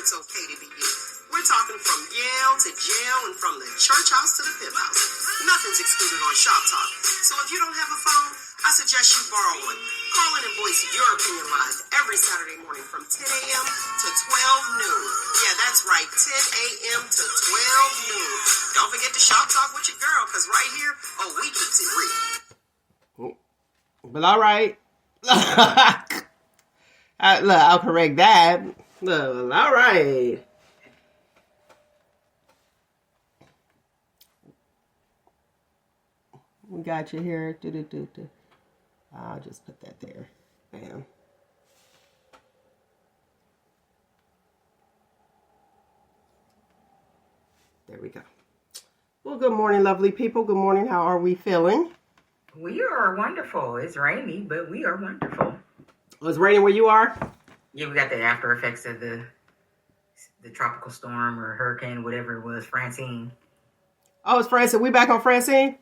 it's okay to be you. We're talking from Yale to jail and from the church house to the pimp house. Nothing's excluded on Shop Talk. So if you don't have a phone, I suggest you borrow one. Call in and voice your opinion live every Saturday morning from 10 a.m. to 12 noon. Yeah, that's right, 10 a.m. to 12 noon. Don't forget to Shop Talk with your girl, because right here, we keeps it real. But all right. Look, I'll correct that. Look, all right. We got you here. I'll just put that there. Bam. There we go. Well, good morning, lovely people. Good morning. How are we feeling? We are wonderful. It's rainy, but we are wonderful. Oh, it's raining where you are? Yeah, we got the after effects of the tropical storm or hurricane, whatever it was, Francine. Oh, it's Francine. We back on Francine?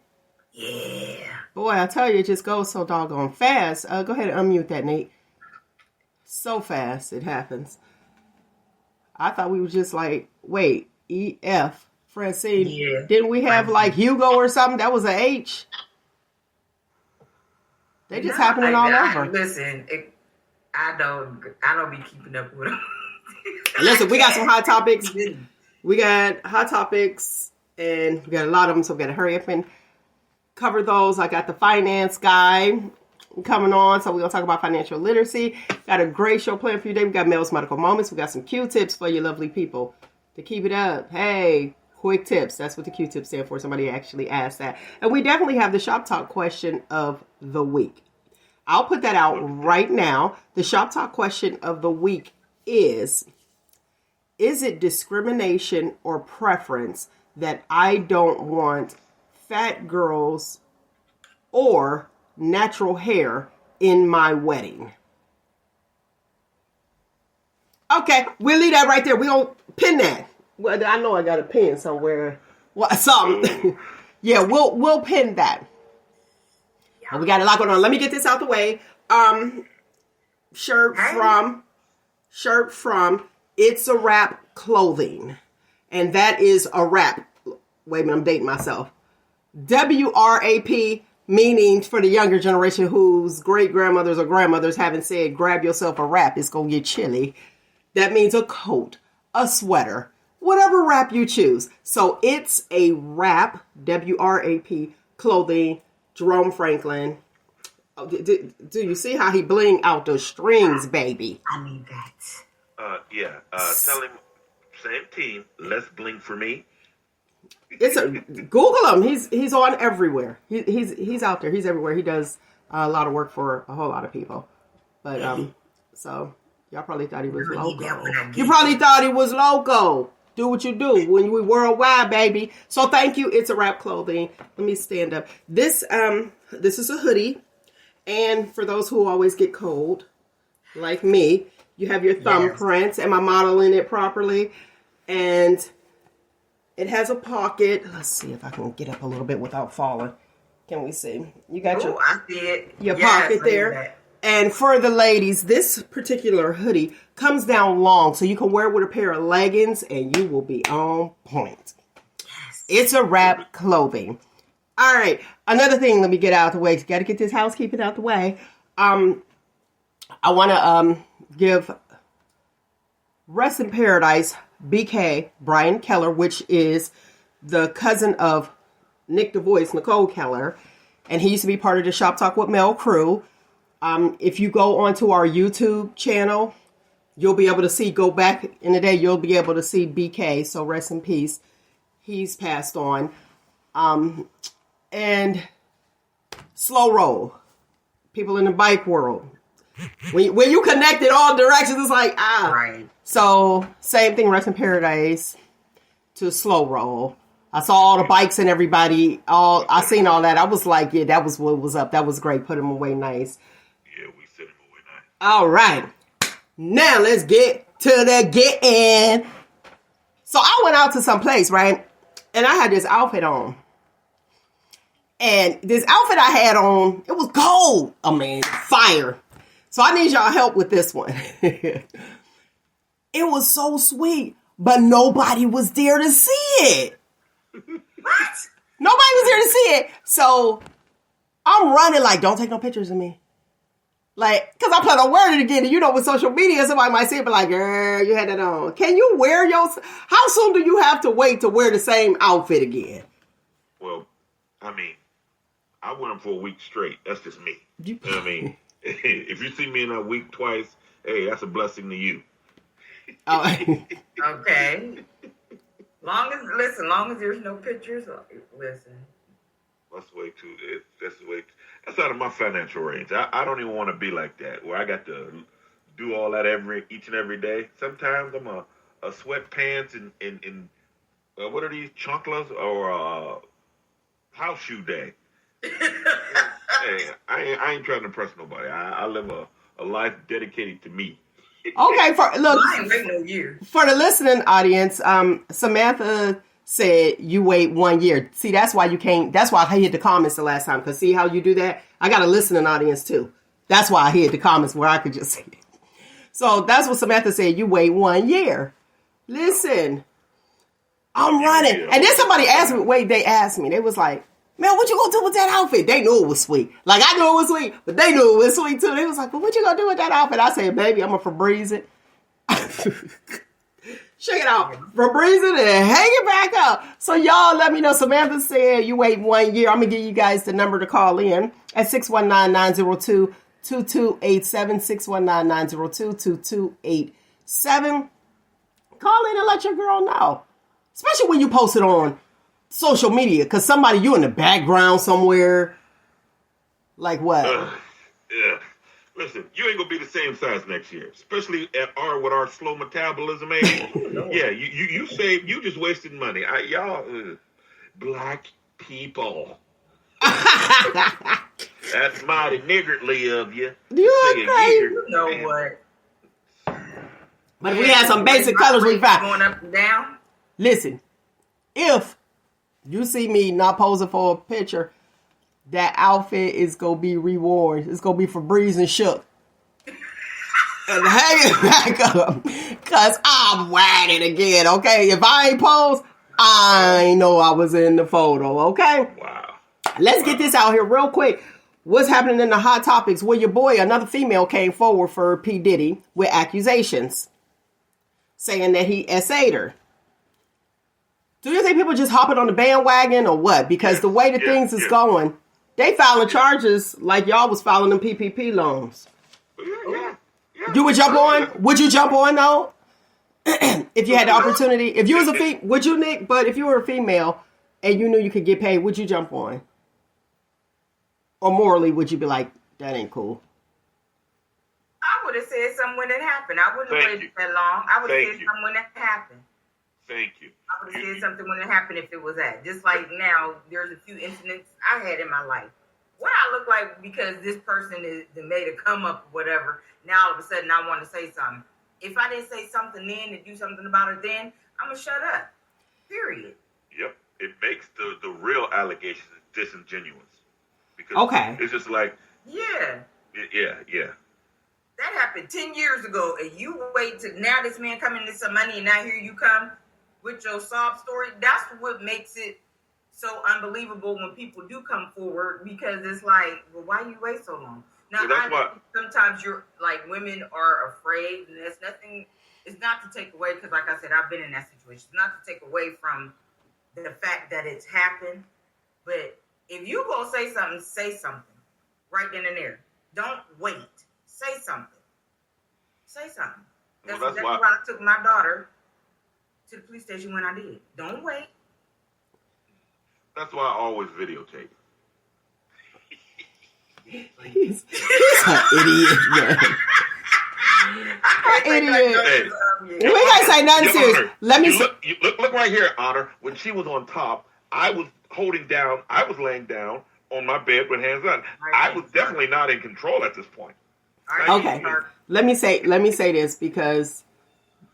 Yeah. Boy, I tell you, it just goes so doggone fast. Go ahead and unmute that, Nate. So fast it happens. I thought we were just like, wait, E-F, Francine. Yeah. Didn't we have like Hugo or something? That was a H. They just happening all over. Listen, I don't be keeping up with them. Listen, we got some hot topics. We got hot topics, and we got a lot of them, so we got to hurry up and cover those. I got the finance guy coming on, so we're going to talk about financial literacy. Got a great show planned for you today. We got Mel's Medical Moments. We got some Q-tips for you lovely people to keep it up. Hey, quick tips. That's what the Q-tips stand for. Somebody actually asked that. And we definitely have the Shop Talk question of the week. I'll put that out right now. The Shop Talk question of the week is it discrimination or preference that I don't want fat girls or natural hair in my wedding? Okay, we'll leave that right there. We don't pin that. Well, I know I got a pin somewhere. Well, something. Yeah, we'll pin that. We got a lot going on. Let me get this out the way. Shirt from It's a Wrap Clothing. And that is a wrap. Wait a minute, I'm dating myself. WRAP, meaning for the younger generation whose great-grandmothers or grandmothers haven't said, grab yourself a wrap, it's going to get chilly. That means a coat, a sweater, whatever wrap you choose. So It's a Wrap, WRAP, Clothing, Jerome Franklin. Oh, do you see how he bling out the strings, baby? I need that. Tell him, same team, less bling for me. Google him. He's on everywhere. He's out there. He's everywhere. He does a lot of work for a whole lot of people. But so y'all probably thought he was loco. You probably thought he was loco. Do what you do when we worldwide, baby. So thank you. It's a Wrap Clothing. Let me stand up. This is a hoodie, and for those who always get cold, like me, you have your thumbprints. Am I modeling it properly? And it has a pocket. Let's see if I can get up a little bit without falling. Can we see? You got I see it. Your pocket there. And for the ladies, this particular hoodie comes down long, so you can wear it with a pair of leggings, and you will be on point. Yes. It's a Wrap Clothing. All right. Another thing, let me get out of the way. Got to get this housekeeping out the way. I want to give Rest in Paradise, BK, Brian Keller, which is the cousin of Nick the Voice, Nicole Keller. And he used to be part of the Shop Talk with Mel crew. If you go onto our YouTube channel, you'll be able to see, go back in the day, you'll be able to see BK. So rest in peace. He's passed on. And slow roll. People in the bike world. When you connect it all directions, it's like, Right. So same thing, Rest in Paradise to slow roll. I saw all the bikes and everybody, I seen all that. I was like, yeah, that was what was up. That was great. Put them away nice. Yeah, we set him away nice. All right. Now let's get to the getting. So I went out to some place, right? And I had this outfit on. And this outfit I had on, it was gold. I mean, fire. So I need y'all help with this one. It was so sweet, but nobody was there to see it. What? Nobody was there to see it. So I'm running like, don't take no pictures of me. Like, because I plan on wearing it again. And you know, with social media, somebody might see it, but like, girl, you had that on. Can you wear how soon do you have to wait to wear the same outfit again? Well, I mean, I wear them for a week straight. That's just me. You know what I mean? If you see me in a week twice, hey, that's a blessing to you. Oh. Okay. Long as there's no pictures, listen. That's way too. That's out of my financial range. I don't even want to be like that, where I got to do all that each and every day. Sometimes I'm a sweatpants and what are these, chanclas or house shoe day. Hey, I ain't trying to impress nobody. I live a life dedicated to me. Okay, for the listening audience, Samantha said you wait 1 year. See, that's why you can't. That's why I hit the comments the last time. Because see how you do that? I got a listening audience too. That's why I hit the comments where I could just see it. So that's what Samantha said. You wait 1 year. Listen, I'm running. And then somebody asked me, they asked me. They was like, man, what you gonna do with that outfit? They knew it was sweet. Like, I knew it was sweet, but they knew it was sweet too. They was like, well, what you gonna do with that outfit? I said, baby, I'm gonna Febreze it. Check it out. Febreze it and hang it back up. So y'all let me know. Samantha said you wait 1 year. I'm gonna give you guys the number to call in at 619-902-2287, 619-902-2287. Call in and let your girl know. Especially when you post it on social media, because you in the background somewhere. Like what? Yeah. Listen, you ain't gonna be the same size next year, especially with our slow metabolism age. Yeah, you just wasted money. Y'all, black people. That's mighty niggardly of you. You know what? But if we had some basic colors, we found going up and down. Listen, if you see me not posing for a picture, that outfit is going to be reworn. It's going to be Febreze and shook. And hang it back up. Because I'm wearing it again, okay? If I ain't posed, I know I was in the photo, okay? Wow. Let's get this out here real quick. What's happening in the hot topics? Well, your boy, another female, came forward for P. Diddy with accusations saying that he SA'd her. Do you think people just hopping on the bandwagon or what? Because the way the things is going, they filing charges like y'all was filing them PPP loans. Yeah. You would jump on? Would you jump on though? If you had the opportunity, if you was would you, Nick? But if you were a female and you knew you could get paid, would you jump on? Or morally, would you be like, that ain't cool? I would have said something when it happened. I wouldn't have waited that long. I would have said something when it happened. Thank you. I would have said something when it happened if it was that. Just like now, there's a few incidents I had in my life. What I look like because this person made a come up or whatever, now all of a sudden I want to say something. If I didn't say something then and do something about it then, I'm going to shut up. Period. Yep. It makes the real allegations disingenuous. Because it's just like... Yeah. Yeah. That happened 10 years ago, and you wait till now this man coming into some money, and now here you come with your sob story. That's what makes it so unbelievable when people do come forward, because it's like, well, why you wait so long? Now, sometimes you're like, women are afraid, and there's nothing, it's not to take away, because like I said, I've been in that situation. It's not to take away from the fact that it's happened, but if you go say something right then and there. Don't wait. Say something. That's why I took my daughter to the police station when I did. Don't wait. That's why I always videotape. He's an idiot, man. Idiot. We can't say nothing serious. Let me look right here, Honor. When she was on top, I was laying down on my bed with hands on. I was definitely not in control at this point. Okay. Let me say this, because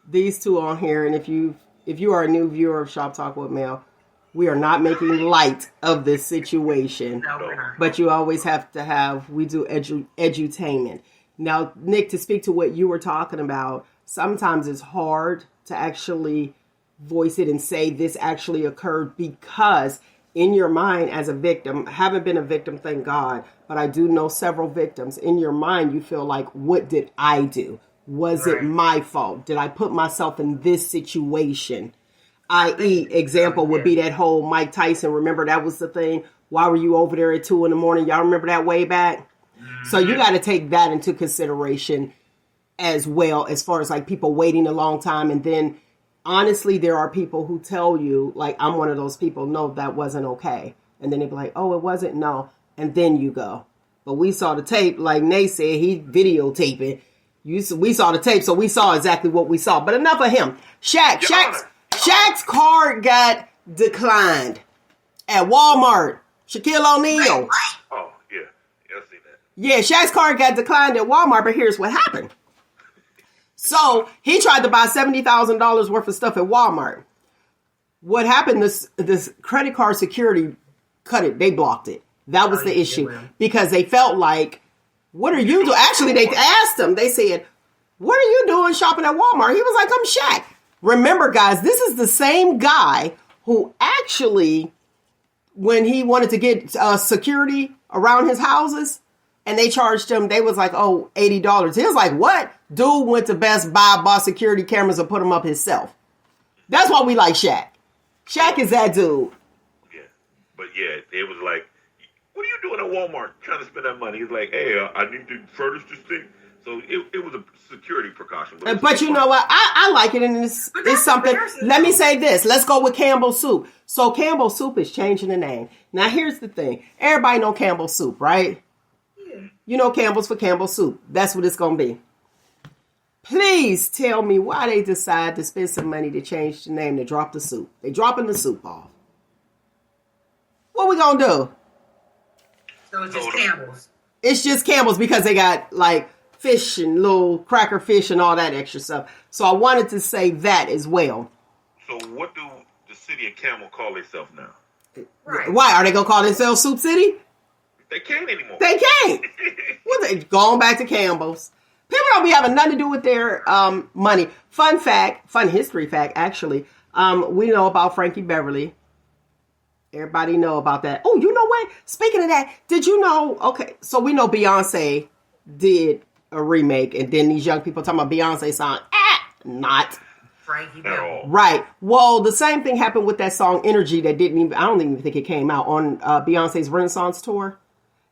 these two on here, and if you are a new viewer of Shop Talk with Mel, we are not making light of this situation. No, we're not. But you always have to we do edutainment. Now, Nick, to speak to what you were talking about, sometimes it's hard to actually voice it and say this actually occurred, because in your mind as a victim, I haven't been a victim, thank God, but I do know several victims. In your mind, you feel like, what did I do? Was it my fault? Did I put myself in this situation? I.e., example would be that whole Mike Tyson. Remember, that was the thing. Why were you over there at 2 a.m? Y'all remember that way back? So you got to take that into consideration as well, as far as like people waiting a long time. And then honestly, there are people who tell you, like, I'm one of those people, no, that wasn't okay. And then they be like, oh, it wasn't? No. And then you go. But we saw the tape, like Nate said, he videotaping. We saw the tape, so we saw exactly what we saw. But enough of him. Shaq's card got declined at Walmart. Shaquille O'Neal. Oh, yeah. Yeah, I see that. Yeah, Shaq's card got declined at Walmart, but here's what happened. So he tried to buy $70,000 worth of stuff at Walmart. What happened, this credit card security cut it. They blocked it. That was the issue. Because they felt like, what are you doing? Actually, they asked him. They said, what are you doing shopping at Walmart? He was like, I'm Shaq. Remember, guys, this is the same guy who actually, when he wanted to get security around his houses, and they charged him, they was like, oh, $80. He was like, what? Dude went to Best Buy, bought security cameras, and put them up himself. That's why we like Shaq. Shaq is that dude. Yeah. But yeah, it was like, what are you doing at Walmart trying to spend that money? He's like, hey, I need to furnish this thing. So it was a security precaution. But you know what? I like it, and it's something. Let me say this. Let's go with Campbell's Soup. So Campbell's Soup is changing the name. Now, here's the thing. Everybody know Campbell's Soup, right? Yeah. You know Campbell's for Campbell's Soup. That's what it's going to be. Please tell me why they decide to spend some money to change the name, to drop the soup. They dropping the soup off. What we going to do? So it's just Campbell's. It's just Campbell's because they got like fish and little cracker fish and all that extra stuff. So I wanted to say that as well. So what do the city of Campbell call themselves now? Right. Why? Are they going to call themselves Soup City? They can't anymore. They can't. Well, they going back to Campbell's. People don't be having nothing to do with their money. Fun history fact, actually. We know about Frankie Beverly. Everybody know about that. Oh, you know what? Speaking of that, did you know? Okay, so we know Beyonce did a remake, and then these young people talking about Beyonce song. Not. Frankie Beverly. Right. Well, the same thing happened with that song Energy that I don't even think it came out on Beyonce's Renaissance tour.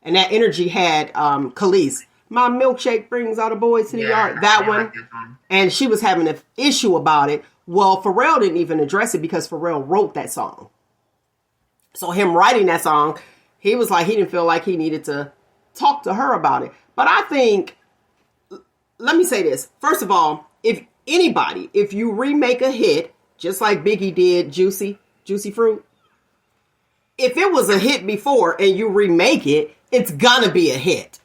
And that Energy had Khalees. My milkshake brings all the boys to the yard. That one. Like that. And she was having an issue about it. Well, Pharrell didn't even address it because Pharrell wrote that song. So him writing that song, he was like, he didn't feel like he needed to talk to her about it. But I think, let me say this. First of all, if you remake a hit, just like Biggie did Juicy Fruit, if it was a hit before and you remake it, it's gonna be a hit.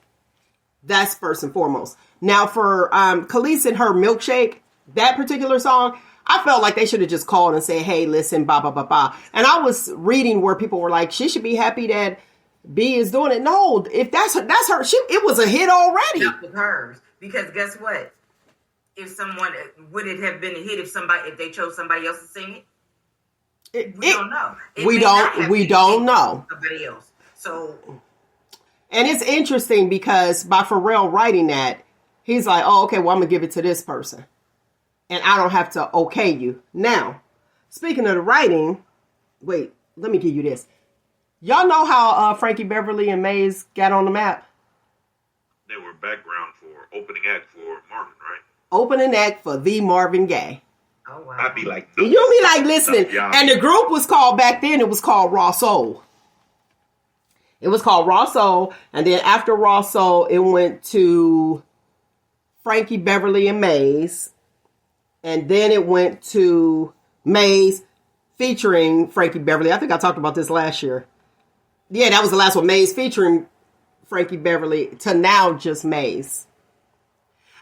That's first and foremost. Now for Khalees and her Milkshake, that particular song, I felt like they should have just called and said, hey, listen, blah, blah, blah, blah. And I was reading where people were like, she should be happy that B is doing it. No, if that's her, it was a hit already. That was hers. Because guess what? Would it have been a hit if they chose somebody else to sing it? We don't know. We don't know. Somebody else. So. And it's interesting because by Pharrell writing that, he's like, oh, okay, well, I'm going to give it to this person. And I don't have to okay you. Now, speaking of the writing, wait, let me give you this. Y'all know how Frankie Beverly and Maze got on the map? They were background for opening act for Marvin, right? Opening act for the Marvin Gaye. Oh, wow. I'd be like, you'll be like, listening. And the group was called back then, it was called Raw Soul. It was called Raw Soul. And then after Raw Soul, it went to Frankie Beverly and Maze. And then it went to Maze featuring Frankie Beverly. I think I talked about this last year. Yeah, that was the last one. Maze featuring Frankie Beverly to now just Maze.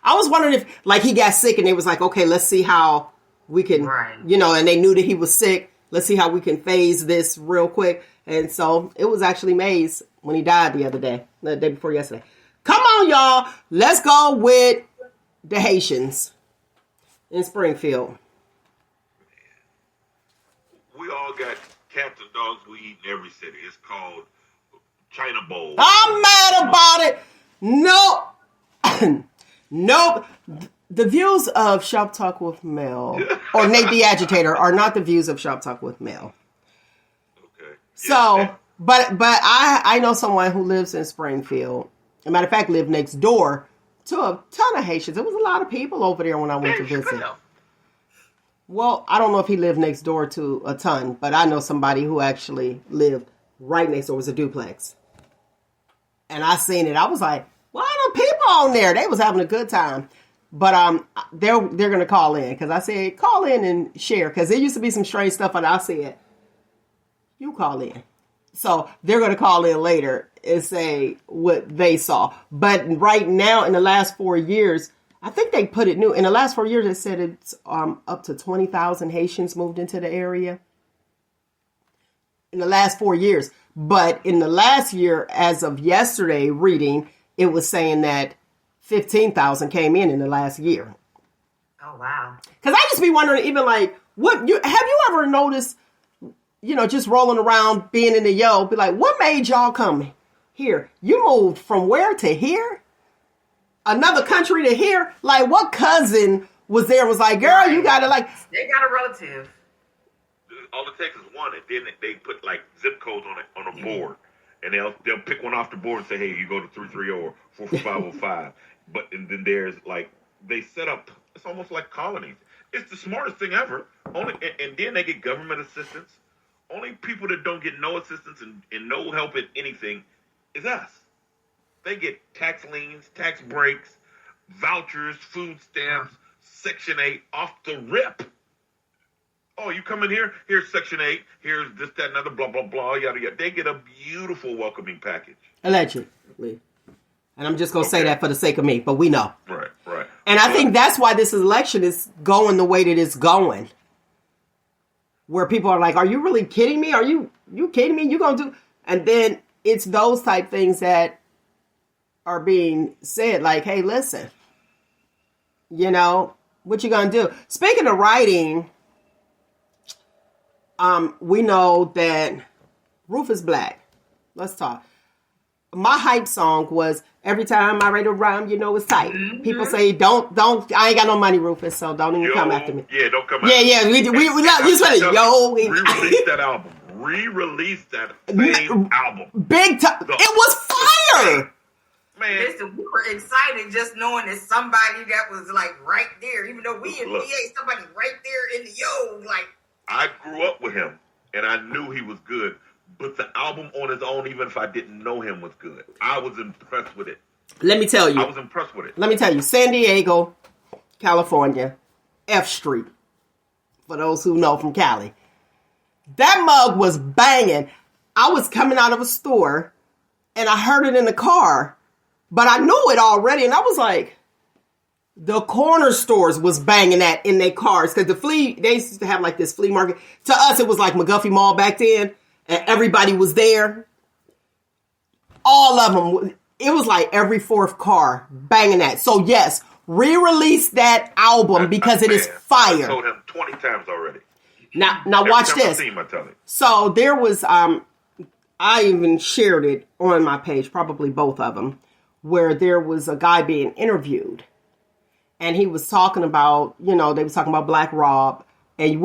I was wondering if, like, he got sick and they was like, okay, let's see how we can, and they knew that he was sick. Let's see how we can phase this real quick. And so it was actually Maze when he died the day before yesterday. Come on, y'all. Let's go with the Haitians. in Springfield. We all got cats and dogs we eat in every city. It's called China Bowl. I'm mad about it. Nope. Nope. The views of Shop Talk with Mel or Nate the Agitator are not the views of Shop Talk with Mel. Okay. So, Yeah. but I know someone who lives in Springfield. As a matter of fact, lived next door to a ton of Haitians. There was a lot of people over there when I went to visit. Well, I don't know if he lived next door to a ton, but I know somebody who actually lived right next door. It was a duplex. And I seen it. I was like, why are the people on there? They was having a good time. But they're going to call in because I said, call in and share because there used to be some strange stuff and I said, you call in. So they're going to call in later and say what they saw. But right now in the last 4 years, I think they put it new. In the last 4 years, it said it's up to 20,000 Haitians moved into the area. In the last 4 years. But in the last year, as of yesterday reading, it was saying that 15,000 came in the last year. Oh, wow. Because I just be wondering, even like, have you ever noticed, just rolling around, being in the be like, what made y'all come here? You moved from where to here? Another country to here? Like, what cousin was there was like, girl, you gotta like... They got a relative. All it takes is one, and then they put like zip codes on a board, and they'll pick one off the board and say, hey, you go to 330 or 44505. But and then there's like they set up. It's almost like colonies. It's the smartest thing ever. And then they get government assistance. Only people that don't get no assistance and no help in anything is us. They get tax liens, tax breaks, vouchers, food stamps, Section 8 off the rip. Oh, you come in here? Here's Section 8. Here's this, that, and other, blah, blah, blah, yada, yada. They get a beautiful welcoming package. Allegedly. And I'm just going to say that for the sake of me, but we know. Right. And I think that's why this election is going the way that it's going. Where people are like, are you really kidding me? Are you kidding me? You going to do... And then it's those type things that are being said. Like, hey, listen. What you going to do? Speaking of writing... we know that Rufus Black. Let's talk. My hype song was every time I write a rhyme, it's tight. Mm-hmm. People say, don't, I ain't got no money, Rufus, so don't even come after me. Yeah, don't come after me. Yeah, we love you. Re-release that album. Re-release that same album. Big time. It was fire. Man. Listen, we were excited just knowing that somebody that was like right there, even though we in PA, somebody right there in the like. I grew up with him, and I knew he was good. But the album on its own, even if I didn't know him, was good. I was impressed with it. Let me tell you. I was impressed with it. Let me tell you. San Diego, California, F Street. For those who know from Cali. That mug was banging. I was coming out of a store, and I heard it in the car. But I knew it already, and I was like... The corner stores was banging that in their cars because they used to have like this flea market. To us, it was like McGuffey Mall back then, and everybody was there. All of them. It was like every fourth car banging that. So yes, re-release that album because it is fire. I told him 20 times already. Now watch this. So there was, I even shared it on my page, probably both of them, where there was a guy being interviewed. And he was talking about, they was talking about Black Rob. And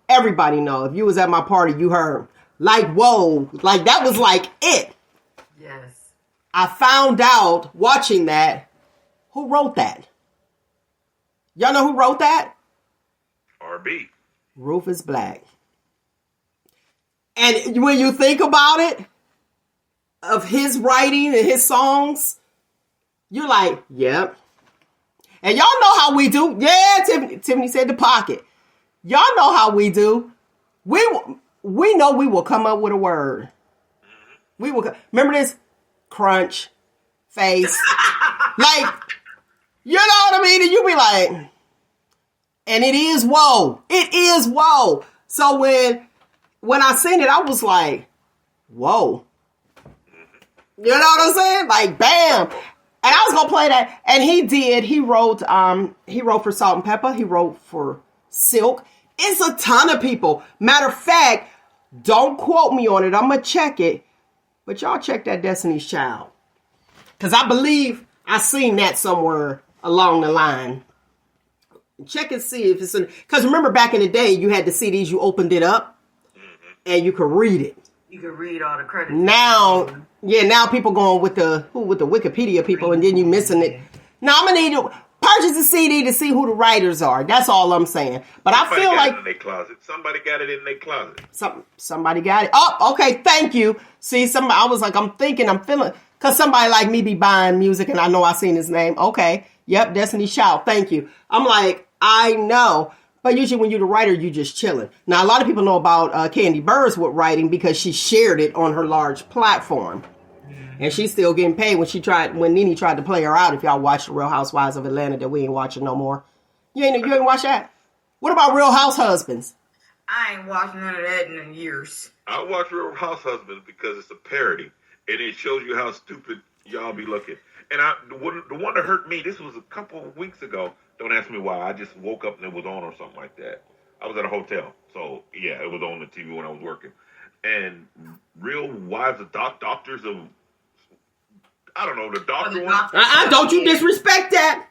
everybody know, if you was at my party, you heard, like, whoa. Like, that was like it. Yes. I found out, watching that, who wrote that? Y'all know who wrote that? RB. Rufus Black. And when you think about it, of his writing and his songs, you're like, yep. And y'all know how we do. Yeah, Tiffany said the pocket. Y'all know how we do. We know we will come up with a word. We will. Remember this? Crunch. Face. Like, you know what I mean? And you be like, and it is whoa. It is whoa. So when I seen it, I was like, whoa. You know what I'm saying? Like, bam. And I was gonna play that, and he did. He wrote for Salt and Pepper. He wrote for Silk. It's a ton of people. Matter of fact, don't quote me on it. I'm gonna check it, but y'all check that Destiny's Child, because I believe I seen that somewhere along the line. Check and see if it's in. Because remember back in the day, you had the CDs. You opened it up, and you could read it. You can read all the credits. Now, now people going with the Wikipedia people, and then you missing it. Now I'm gonna need to purchase a CD to see who the writers are. That's all I'm saying. But Somebody I feel got like it in their closet. Somebody got it in their closet. somebody got it. Oh, okay, thank you. See, I was like, I'm feeling, because somebody like me be buying music, and I know I seen his name. Okay, yep, Destiny Child. Thank you. I'm like, I know. But usually when you're the writer, you just chilling. Now, a lot of people know about Candy Burrs with writing because she shared it on her large platform. And she's still getting paid when Nene tried to play her out. If y'all watch The Real Housewives of Atlanta, that we ain't watching no more. You ain't watch that? What about Real House Husbands? I ain't watched none of that in years. I watch Real House Husbands because it's a parody. And it shows you how stupid y'all be looking. And the one that hurt me, this was a couple of weeks ago. Don't ask me why. I just woke up and it was on or something like that. I was at a hotel. So, yeah, it was on the TV when I was working. And Real Wives of Doctors of... I don't know, the doctor one? Don't you disrespect that.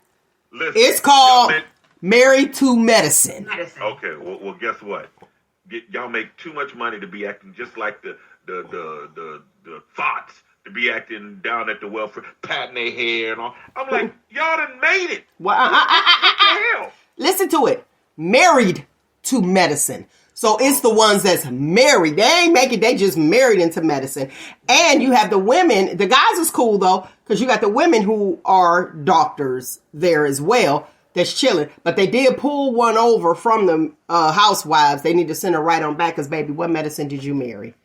Listen, it's called Married to Medicine. Okay, well, guess what? Y'all make too much money to be acting just like the thoughts, to be acting down at the welfare, patting their hair and all. I'm like, y'all done made it. Well, what the hell? Listen to it. Married to Medicine. So it's the ones that's married. They ain't make it. They just married into medicine. And you have the women. The guys is cool, though, because you got the women who are doctors there as well that's chilling. But they did pull one over from the housewives. They need to send her right on back because, baby, what medicine did you marry?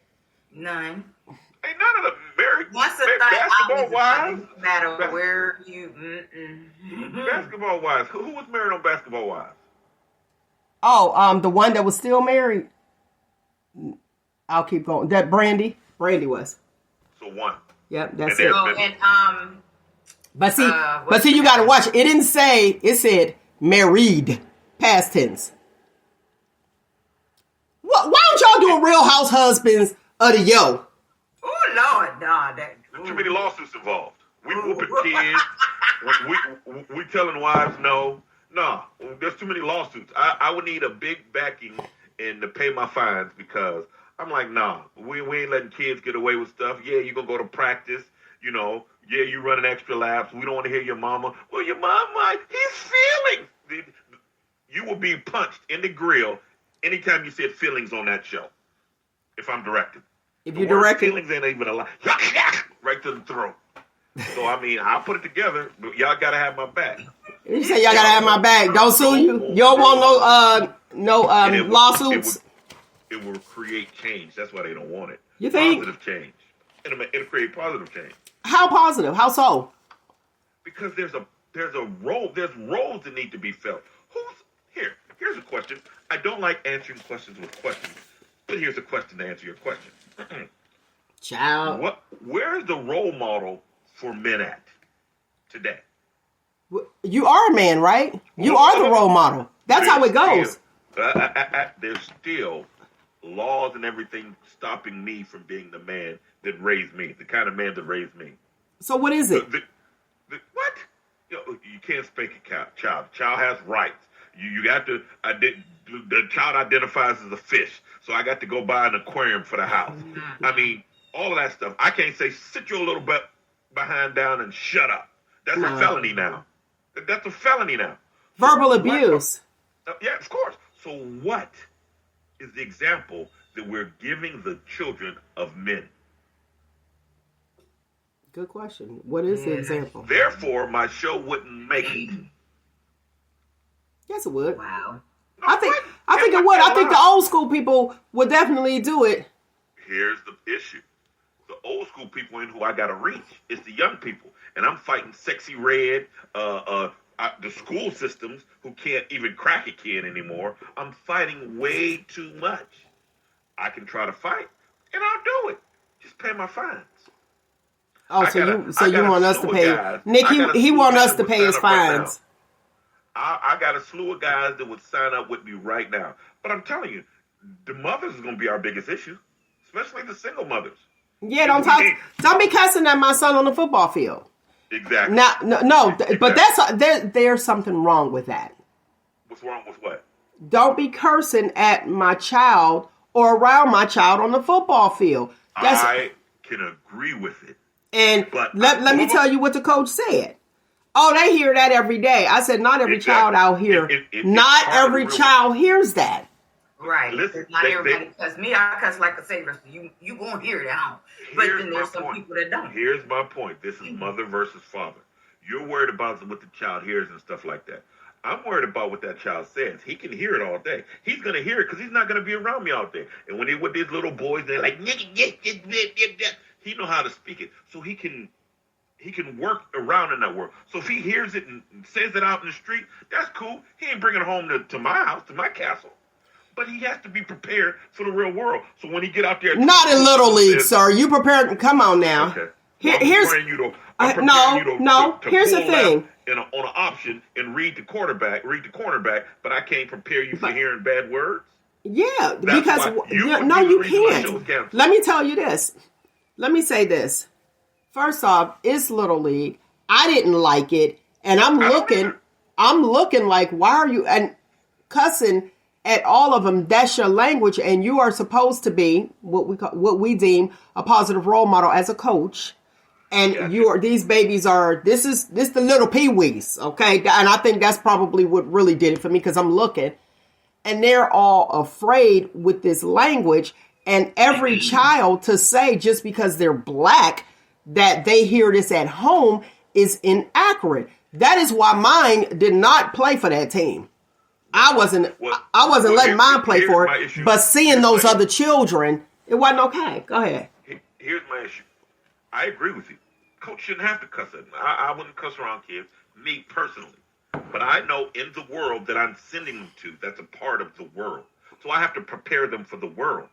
None. Ain't none of them married. Once Basketball wives? No matter where you... Basketball wives. Who was married on Basketball Wives? Oh, the one that was still married. I'll keep going. That Brandy was. So one. Yep, that's it. But see, you got to watch it. It didn't say. It said married, past tense. Why don't y'all do a Real House Husbands of the Yo? Oh Lord, nah, There's too many lawsuits involved. We whooping kids. we telling wives no. No, there's too many lawsuits. I would need a big backing and to pay my fines because I'm like, nah, we ain't letting kids get away with stuff. Yeah, you're going to go to practice, you know. Yeah, you running extra laps. We don't want to hear your mama. Well, your mama, he's feeling. You will be punched in the grill anytime you said feelings on that show. If I'm directing. If you're directing. Feelings ain't even allowed. Right to the throat. So, I mean, I'll put it together, but y'all got to have my back. You say y'all got to have my back. Don't sue you. You don't want no lawsuits. It will create change. That's why they don't want it. You think? Positive change. It'll create positive change. How positive? How so? Because there's roles that need to be felt. Here's a question. I don't like answering questions with questions, but here's a question to answer your question. Child. Where is the role model for men at today? You are a man, right? You are the role model. That's how it goes. There's still laws and everything stopping me from being the man that raised me, the kind of man that raised me. So what is it? What? You can't spank a child. The child has rights. You got to. The child identifies as a fish, so I got to go buy an aquarium for the house. I mean, all of that stuff. I can't say sit your little butt behind down and shut up. That's a felony now. That's a felony now. Verbal abuse. Yeah, of course. So what is the example that we're giving the children of men? Good question. What is the example? Therefore, my show wouldn't make it. Yes, it would. Wow. I think it would. I think the old school people would definitely do it. Here's the issue. The old school people in who I got to reach is the young people. And I'm fighting Sexy Red, the school systems who can't even crack a kid anymore. I'm fighting way too much. I can try to fight, and I'll do it. Just pay my fines. Oh, I so got a- you so I you got a want us to slew of pay guys. Nick? I got a He slew want of us guys to that pay would his sign up right now. fines. I got a slew of guys that would sign up with me right now. But I'm telling you, the mothers is going to be our biggest issue, especially the single mothers. Yeah, don't be cussing at my son on the football field. Exactly. Now, no, Exactly. but there's something wrong with that. What's wrong with what? Don't be cursing at my child or around my child on the football field. I can agree with it. And But let me tell you what the coach said. Oh, they hear that every day. I said, not every child out here. Not every child hears that. Right. Listen, not everybody cuss me. I cuss like a sailor. So you gonna hear it at home. But then there's some people that don't. Here's my point. This is mother versus father. You're worried about what the child hears and stuff like that. I'm worried about what that child says. He can hear it all day. He's going to hear it because he's not going to be around me all day. And when they're with these little boys, they're like, he know how to speak it. So he can work around in that world. So if he hears it and says it out in the street, that's cool. He ain't bringing it home to my house, to my castle. But he has to be prepared for the real world. So when he get out there... Not in Little League, sir. You prepared... Come on now. Okay. Here's... No. Here's the thing. On an option and read the cornerback, but I can't prepare you for hearing bad words. Yeah, because you can't. Let me tell you this. Let me say this. First off, it's Little League. I didn't like it, and I'm looking like, why are you and cussing at all of them? That's your language, and you are supposed to be what we deem a positive role model as a coach. And these babies are, this the little peewees, okay? And I think that's probably what really did it for me, because I'm looking and they're all afraid with this language, and every child to say just because they're black that they hear this at home is inaccurate. That is why mine did not play for that team. I wasn't letting mine play for it, but seeing those other children, it wasn't okay. Go ahead. Here's my issue. I agree with you. Coach shouldn't have to cuss at me. I wouldn't cuss around kids, me personally. But I know in the world that I'm sending them to, that's a part of the world. So I have to prepare them for the world.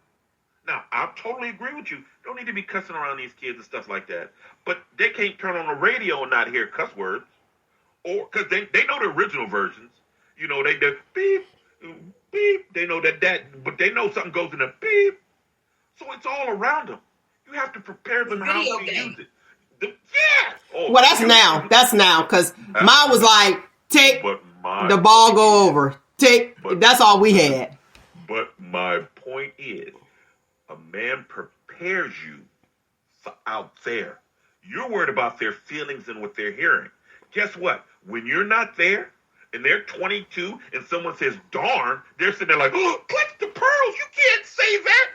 Now, I totally agree with you. Don't need to be cussing around these kids and stuff like that. But they can't turn on the radio and not hear cuss words. Or because they know the original versions. You know, they do beep, beep. They know that, but they know something goes in a beep. So it's all around them. You have to prepare them how to use it. Oh, well, that's now, because mine was like, tick, the ball go over. Tick, that's all we had. But my point is, a man prepares you for out there. You're worried about their feelings and what they're hearing. Guess what? When you're not there, and they're 22, and someone says, darn, they're sitting there like, oh, clutch the pearls, you can't say that.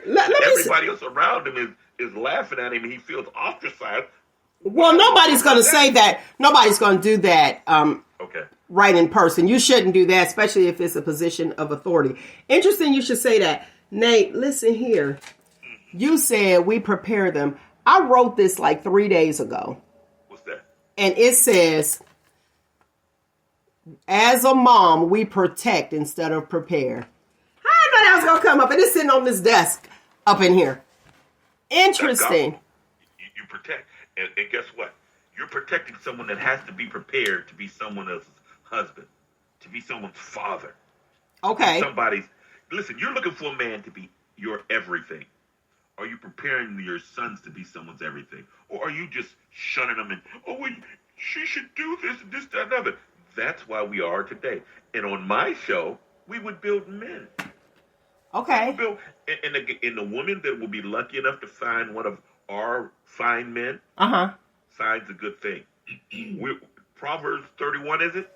Everybody else around him is laughing at him, and he feels ostracized. Well, nobody's going to say that. Nobody's going to do that right in person. You shouldn't do that, especially if it's a position of authority. Interesting you should say that. Nate, listen here. You said we prepare them. I wrote this like 3 days ago. What's that? And it says, as a mom, we protect instead of prepare. I didn't know that was going to come up. And it's sitting on this desk up in here. Interesting. You protect. And guess what? You're protecting someone that has to be prepared to be someone else's husband, to be someone's father. Okay. Listen, you're looking for a man to be your everything. Are you preparing your sons to be someone's everything? Or are you just shunning them and, she should do this, that, and other? That's why we are today. And on my show, we would build men. Okay. And the woman that will be lucky enough to find one of our fine men, signs a good thing. Proverbs 31, is it?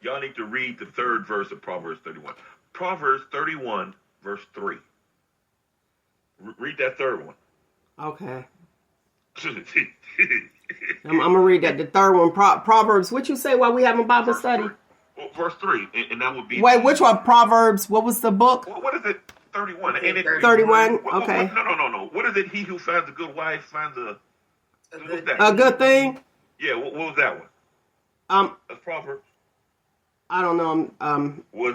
Y'all need to read the third verse of Proverbs 31. Proverbs 31, verse 3. Read that third one. Okay. I'm going to read that. The third one, Proverbs. What you say while we having Bible study? Verse 3, and that would be... Wait, which one? Proverbs, what was the book? What is it? 31. 31, okay. No. What is it? He who finds a good wife finds a good thing? Yeah, what was that one? That's Proverbs. I don't know.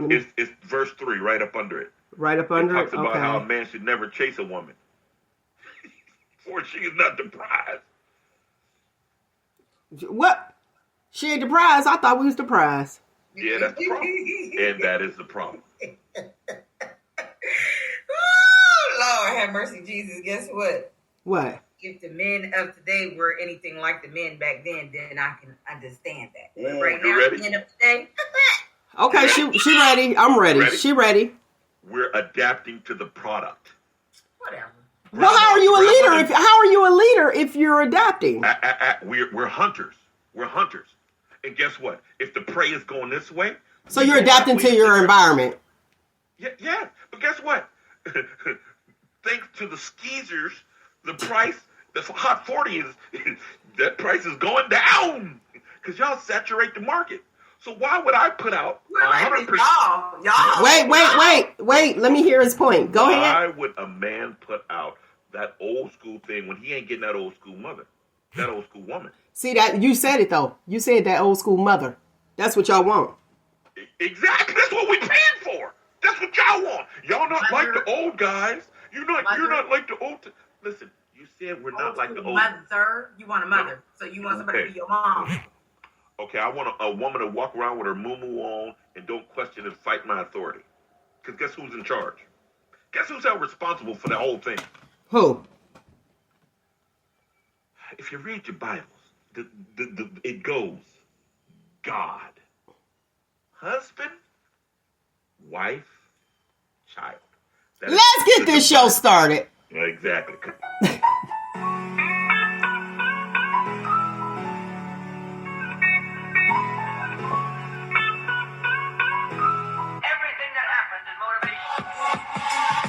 It's verse 3, right up under it. Right up under it? It talks about how a man should never chase a woman. For she is not the prize. What? She ain't the prize. I thought we was the prize. Yeah, that's the problem. And that is the problem. Oh, Lord have mercy, Jesus. Guess what? What? If the men of today were anything like the men back then I can understand that. But right You now, ready? the men of today, Okay, she ready. I'm ready. Ready? She ready. We're adapting to the product. whatever. Well, how are you a leader? How are you a leader if you're adapting? We're hunters. We're hunters. And guess what? If the prey is going this way, So you're adapting to your environment. Yeah. But guess what? Thanks to the skeezers, the price, the hot 40 is that price is going down because y'all saturate the market. So why would I put out 100%? Y'all. Wait. Let me hear his point. Go ahead. Why would a man put out that old school thing when he ain't getting that old school mother, that old school woman? See that you said it though. You said that old school mother. That's what y'all want. Exactly. That's what we paying for. That's what y'all want. Y'all not like the old guys. You're not like the old. Listen, you said we're not like the old. Mother, you want a mother, so you want somebody to be your mom. Okay, I want a woman to walk around with her moo-moo on and don't question and fight my authority. Because guess who's in charge? Guess who's held responsible for the whole thing? Who? If you read your Bibles, it goes God, husband, wife, child. Let's get this show started. Exactly. Everything that happens is motivation.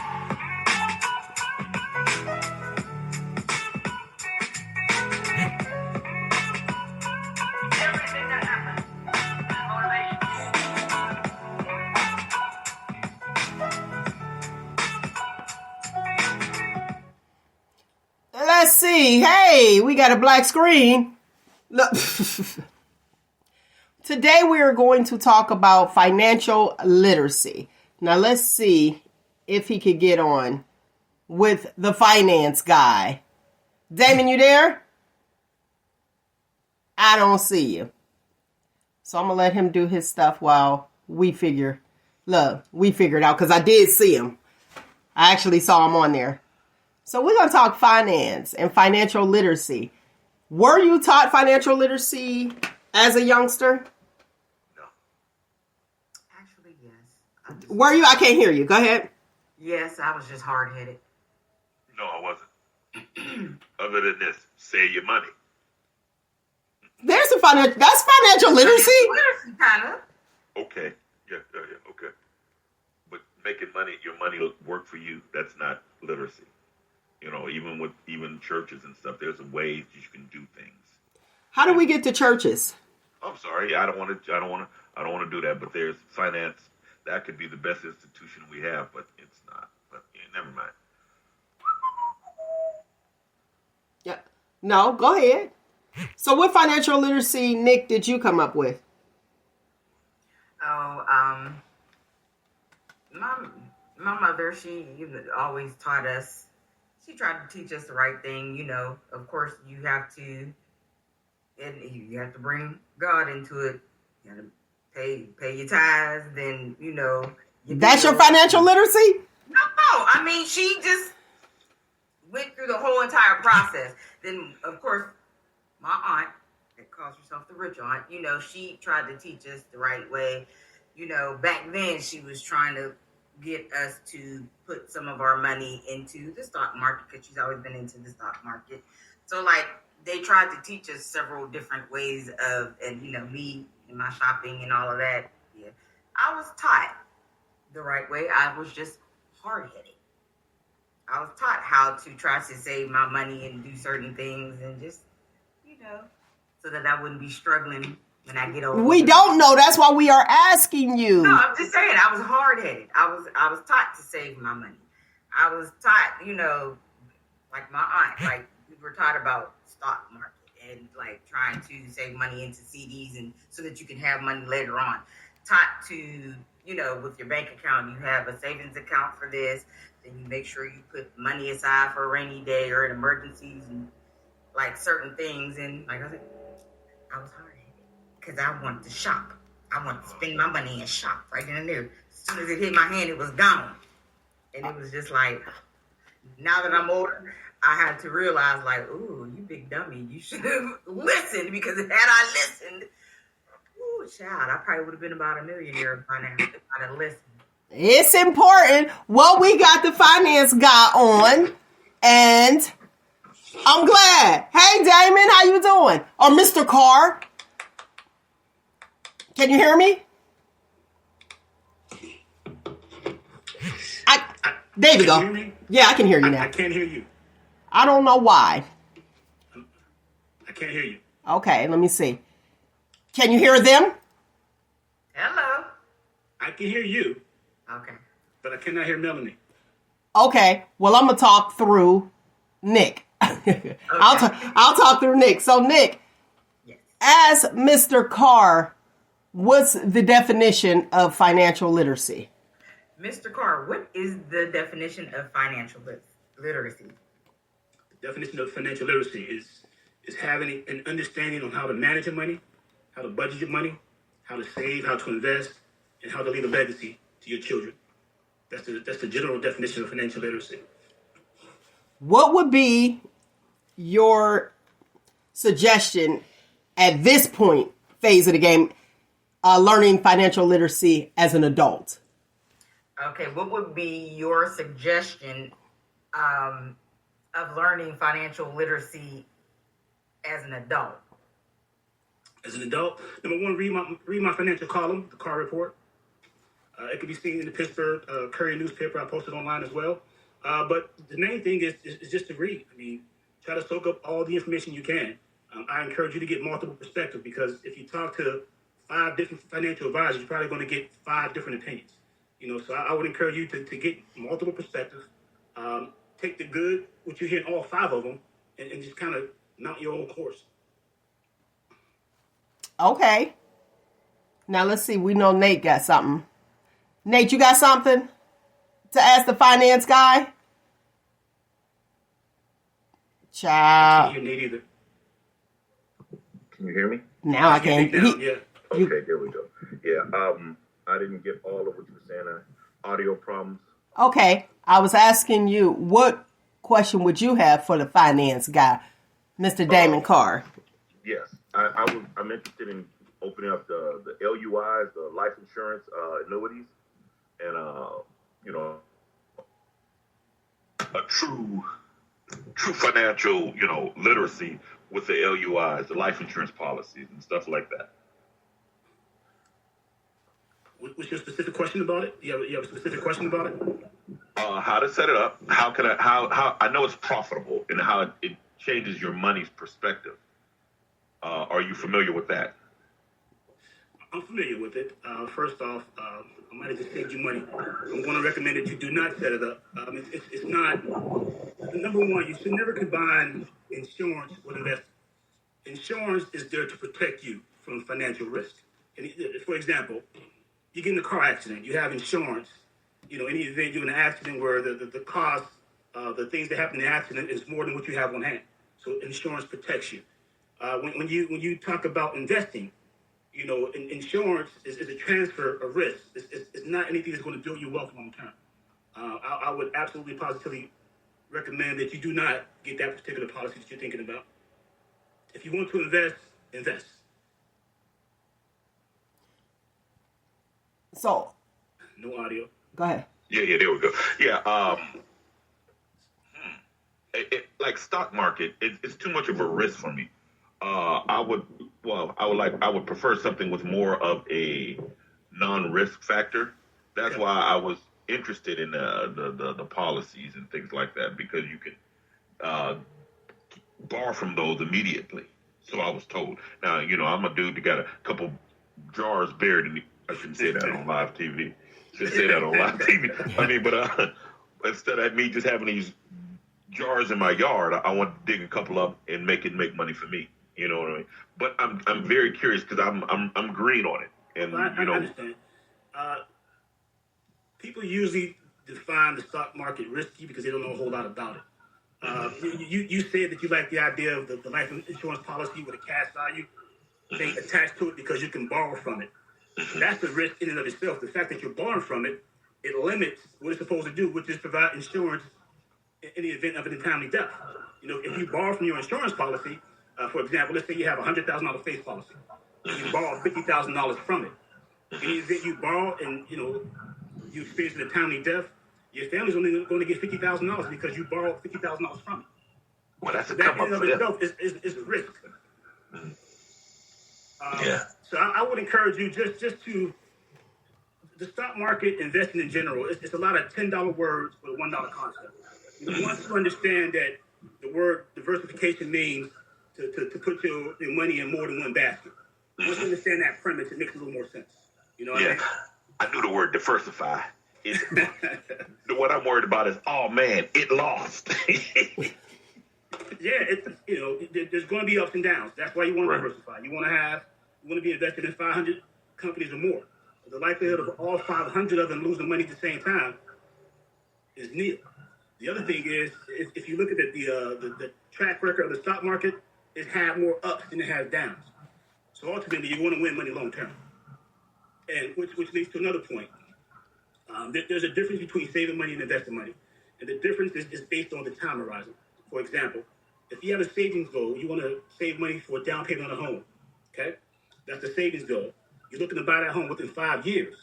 Everything that happens is motivation. Let's see. Hey, we got a black screen. Look. Today we are going to talk about financial literacy. Now let's see if he could get on with the finance guy. Damon, you there? I don't see you. So I'm going to let him do his stuff while we figure it out because I did see him. I actually saw him on there. So we're going to talk finance and financial literacy. Were you taught financial literacy as a youngster? No. Actually, yes. Were you? I can't hear you. Go ahead. Yes, I was just hard-headed. No, I wasn't. Other than this, save your money. That's financial literacy. Literacy, kind of. Okay. Yeah, okay. But making money, your money work for you, that's not literacy. You know, even churches and stuff, there's ways you can do things. How do we get to churches? I'm sorry, I don't want to do that. But there's finance that could be the best institution we have, but it's not. But yeah, never mind. Yeah. No, go ahead. So what financial literacy, Nick, did you come up with? Oh, my mother, she always taught us. She tried to teach us the right thing. You know, of course, you have to bring God into it. You got to pay your tithes. Then That's your financial literacy? No, I mean she just went through the whole entire process. Then, of course, my aunt, that calls herself the rich aunt, she tried to teach us the right way. Back then she was trying to get us to put some of our money into the stock market because she's always been into the stock market. So, they tried to teach us several different ways of, and, me and my shopping and all of that. Yeah, I was taught the right way. I was just hard-headed. I was taught how to try to save my money and do certain things and just, so that I wouldn't be struggling when I get older. We don't know. That's why we are asking you. No, I'm just saying I was hard-headed. I was taught to save my money. I was taught, like my aunt, we were taught about stock market and trying to save money into CDs and so that you can have money later on. Taught to, with your bank account, you have a savings account for this. Then you make sure you put money aside for a rainy day or an emergencies and certain things. And like I said, I was hard headed because I wanted to shop. I wanted to spend my money and shop right then and there. As soon as it hit my hand, it was gone. And it was just like, now that I'm older, I had to realize, like, ooh, you big dummy. You should have listened, because had I listened, ooh, child, I probably would have been about a millionaire by now if I'd have listened. It's important. Well, we got the finance guy on, and I'm glad. Hey, Damon, how you doing? Or Mr. Carr. Can you hear me? There we go. Yeah, I can hear you now. I can't hear you. I don't know why. I can't hear you. Okay, let me see. Can you hear them? Hello. I can hear you, Okay. but I cannot hear Melanie. Okay, well, I'm gonna talk through Nick. I'll talk through Nick. So, Nick, Yes. as Mr. Carr, what's the definition of financial literacy? Mr. Carr, what is the definition of financial literacy? The definition of financial literacy is having an understanding on how to manage your money, how to budget your money, how to save, how to invest, and how to leave a legacy to your children. That's the general definition of financial literacy. What would be your suggestion at this point, phase of the game, learning financial literacy as an adult? Okay, what would be your suggestion of learning financial literacy as an adult? As an adult, number one, read my financial column, the Carr Report. It can be seen in the Pittsburgh Courier newspaper. I posted online as well. But the main thing is just to read. I mean, try to soak up all the information you can. I encourage you to get multiple perspectives, because if you talk to 5 different financial advisors, you're probably going to get 5 different opinions. So I would encourage you to get multiple perspectives. Take the good, what you hear in all 5 of them, and just kind of mount your own course. Okay. Now let's see. We know Nate got something. Nate, you got something to ask the finance guy? Child. I can't hear Nate either. Can you hear me? Now I can. Yeah. Okay, there we go. Yeah, I didn't get all of what you were saying. Audio problems. Okay. I was asking you, what question would you have for the finance guy, Mr. Damon Carr? Yes, I'm interested in opening up the LUIs, the life insurance annuities, and a true financial literacy with the LUIs, the life insurance policies, and stuff like that. What's your specific question about it? You have a specific question about it? How to set it up? How can how I know it's profitable, and how it changes your money's perspective. Are you familiar with that? I'm familiar with it. First off, I might have just saved you money. I'm going to recommend that you do not set it up. It's not. Number one, you should never combine insurance with investing. Insurance is there to protect you from financial risk. And for example, you get in a car accident, you have insurance. In any event, you're in an accident where the cost of the things that happen in the accident is more than what you have on hand. So insurance protects you. When you talk about investing, insurance is a transfer of risk. It's not anything that's going to build you wealth long term. I would absolutely positively recommend that you do not get that particular policy that you're thinking about. If you want to invest. So, no audio. Go ahead. Yeah, there we go. Yeah, like stock market, it's too much of a risk for me. I would prefer something with more of a non-risk factor. That's why I was interested in the policies and things like that, because you can borrow from those immediately. So I was told. Now, I'm a dude that got a couple jars buried in me. I shouldn't say that on live TV. I mean, but instead of me just having these jars in my yard, I want to dig a couple up and make money for me. You know what I mean? But I'm very curious, because I'm green on it, and I understand. People usually define the stock market risky because they don't know a whole lot about it. You said that you like the idea of the life insurance policy with a cash value. thing attached to it because you can borrow from it. That's the risk in and of itself. The fact that you're borrowing from it, it limits what it's supposed to do, which is provide insurance in the event of an untimely death. If you borrow from your insurance policy, for example, let's say you have a $100,000 face policy, and you borrow $50,000 from it. In the event you borrow and you experience an untimely death, your family's only going to get $50,000 because you borrowed $50,000 from it. Well, that's So a that come in up and of for them. itself is a risk. Yeah. So I would encourage you just to the stock market, investing in general. It's a lot of $10 words for a $1 concept. Once you understand that the word diversification means to put your money in more than one basket. Once you understand that premise, it makes a little more sense. What I mean? I knew the word diversify. What I'm worried about is, oh man, it lost. Yeah, there's going to be ups and downs. That's why you want to diversify. You want to be invested in 500 companies or more. The likelihood of all 500 of them losing money at the same time is nil. The other thing is, if you look at the track record of the stock market, it had more ups than it has downs. So ultimately, you want to win money long term. And which leads to another point. There's a difference between saving money and investing money. And the difference is based on the time horizon. For example, if you have a savings goal, you want to save money for a down payment on a home. Okay? That's the savings goal. You're looking to buy that home within 5 years.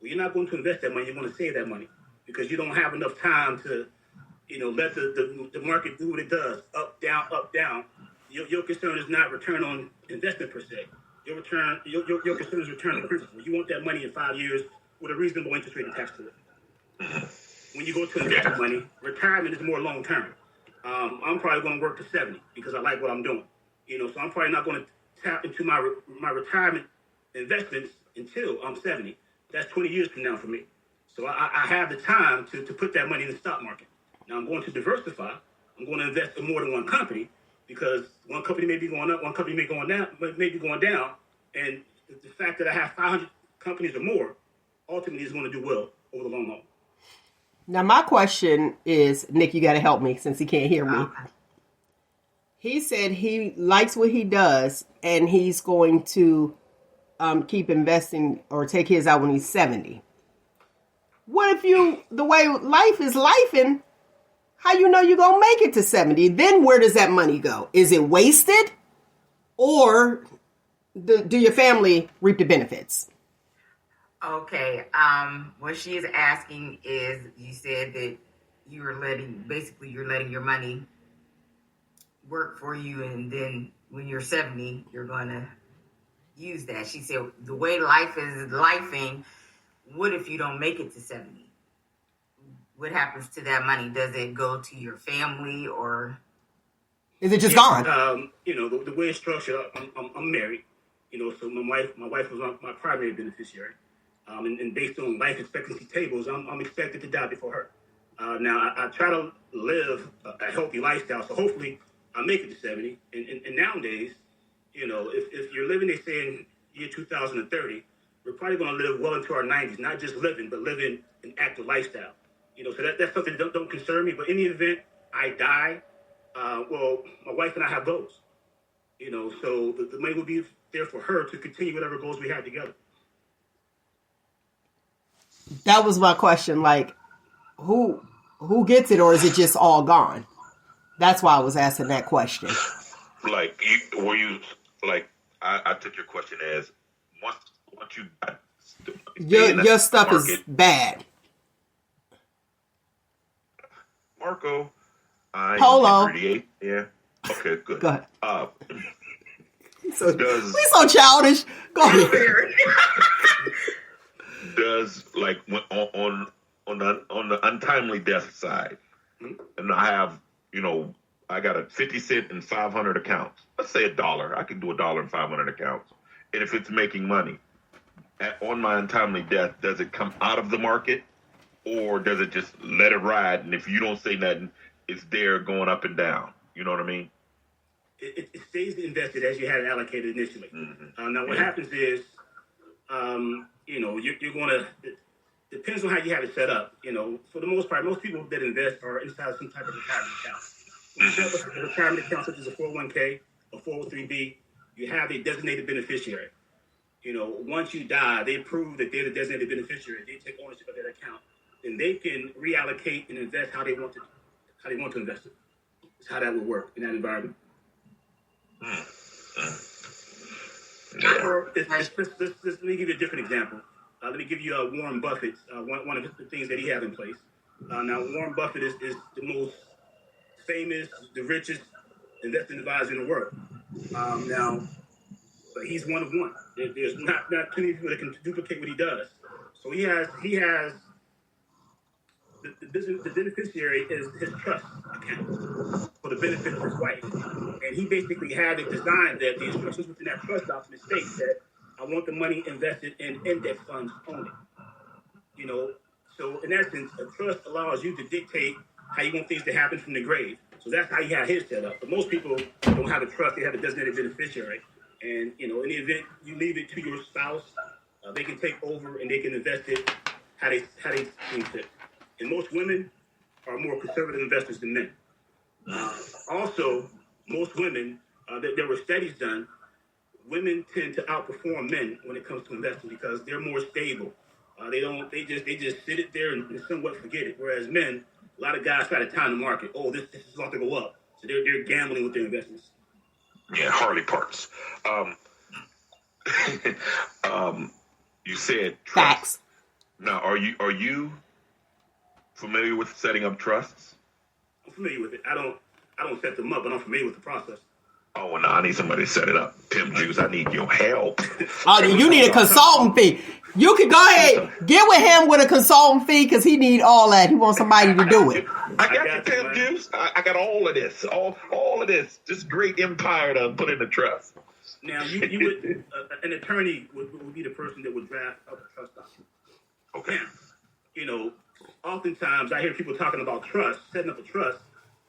Well, you're not going to invest that money. You want to save that money because you don't have enough time to, let the market do what it does. Up, down, up, down. Your concern is not return on investment per se. Your concern is return on principal. You want that money in 5 years with a reasonable interest rate attached to it. When you go to invest money, retirement is more long term. I'm probably going to work to 70 because I like what I'm doing. So I'm probably not going to tap into my retirement investments until I'm 70. That's 20 years from now for me. So I have the time to put that money in the stock market. Now I'm going to diversify. I'm going to invest in more than one company because one company may be going up, one company may be going down, and the fact that I have 500 companies or more ultimately is going to do well over the long haul. Now my question is, Nick, you got to help me since he can't hear me. He said he likes what he does and he's going to keep investing or take his out when he's 70. What if the way life is lifing, how you know you're going to make it to 70? Then where does that money go? Is it wasted? Or do your family reap the benefits? Okay. What she is asking is, you said that you're letting your money work for you, and then when you're 70, you're going to use that. She said, the way life is lifing, what if you don't make it to 70? What happens to that money? Does it go to your family or is it just gone? The way it's structured, I'm married. So my wife was my primary beneficiary. And based on life expectancy tables, I'm expected to die before her. Now I try to live a healthy lifestyle, so hopefully I make it to 70. And nowadays, if you're living, they say in year 2030, we're probably going to live well into our 90s, not just living, but living an active lifestyle. So that's something that don't concern me. But in the event I die, well, my wife and I have goals. So the money will be there for her to continue whatever goals we have together. That was my question. Like, who gets it, or is it just all gone? That's why I was asking that question. I took your question as once you your stuff market, is bad. Marco, I'm Polo. 38. Yeah. Okay, good. Go ahead. We so childish. Go ahead. Does on the untimely death side, and I have I got a 50 cent and 500 accounts. Let's say $1. I can do $1 and 500 accounts, and if it's making money on my untimely death, does it come out of the market, or does it just let it ride? And if you don't say nothing, it's there going up and down. You know what I mean? It stays invested as you had it allocated initially. Mm-hmm. Now what happens is, you're going to, depends on how you have it set up. For the most part, most people that invest are inside some type of retirement account. When you set up a retirement account such as a 401k, a 403b, you have a designated beneficiary. Once you die, they prove that they're the designated beneficiary. They take ownership of that account, and they can reallocate and invest how they want to invest it. It's how that would work in that environment. Or let me give you a different example. Let me give you Warren Buffett, one of the things that he has in place. Now, Warren Buffett is the most famous, the richest investment advisor in the world. But he's one of one. There's not too many people that can duplicate what he does. So he has the beneficiary is his trust account for the benefit of his wife. And he basically had it designed that the instructions within that trust document states that I want the money invested in index funds only. So in essence, a trust allows you to dictate how you want things to happen from the grave. So that's how he had his set up. But most people don't have a trust; they have a designated beneficiary. And in the event you leave it to your spouse, they can take over and they can invest it how they see fit. And most women are more conservative investors than men. Also, most women, there were studies done. Women tend to outperform men when it comes to investing because they're more stable. They just sit it there and somewhat forget it. Whereas men, a lot of guys try to time the market. Oh, this is about to go up, so they're gambling with their investments. Yeah, Harley Parks. You said trust. Facts. Now, are you familiar with setting up trusts? I'm familiar with it. I don't set them up, but I'm familiar with the process. Oh, well, no, I need somebody to set it up. Pimp Juice, I need your help. Oh, you need a consultant fee. You can go ahead, get with him with a consultant fee because he need all that. He wants somebody to do it. I got you, Pimp Juice. I got all of this. All of this. This great empire to put in the trust. Now, you would an attorney would be the person that would draft up a trust document. Okay. Now, oftentimes I hear people talking about trust, setting up a trust,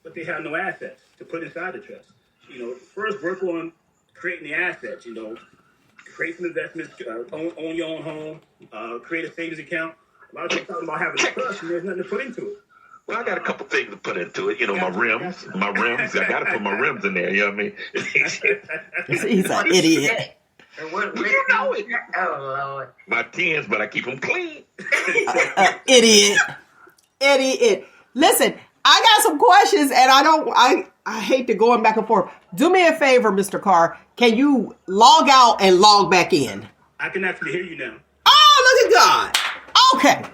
but they have no assets to put inside the trust. First work on creating the assets. Create some investments, own your own home, create a savings account. A lot of people talking about having a trust and there's nothing to put into it. Well, I got a couple things to put into it. My rims. I got to put my rims in there. You know what I mean? He's an idiot. You know it. Oh, Lord. My 10s, but I keep them clean. Idiot. Listen, I got some questions, and I hate to going back and forth. Do me a favor, Mr. Carr. Can you log out and log back in? I can actually hear you now. Oh, look at God. Okay.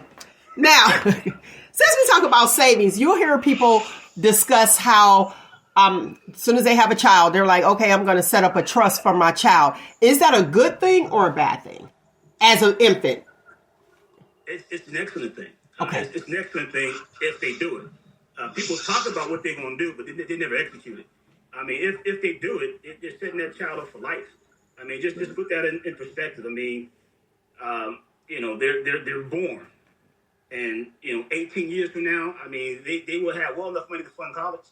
Now, since we talk about savings, you'll hear people discuss how as soon as they have a child, they're like, okay, I'm going to set up a trust for my child. Is that a good thing or a bad thing as an infant? It's an excellent thing. Okay. It's an excellent thing if they do it. People talk about what they're going to do, but they never execute it. I mean, if they do it, they're setting that child up for life. I mean, just put that in perspective. I mean, they're born, and 18 years from now, I mean, they will have well enough money to fund college.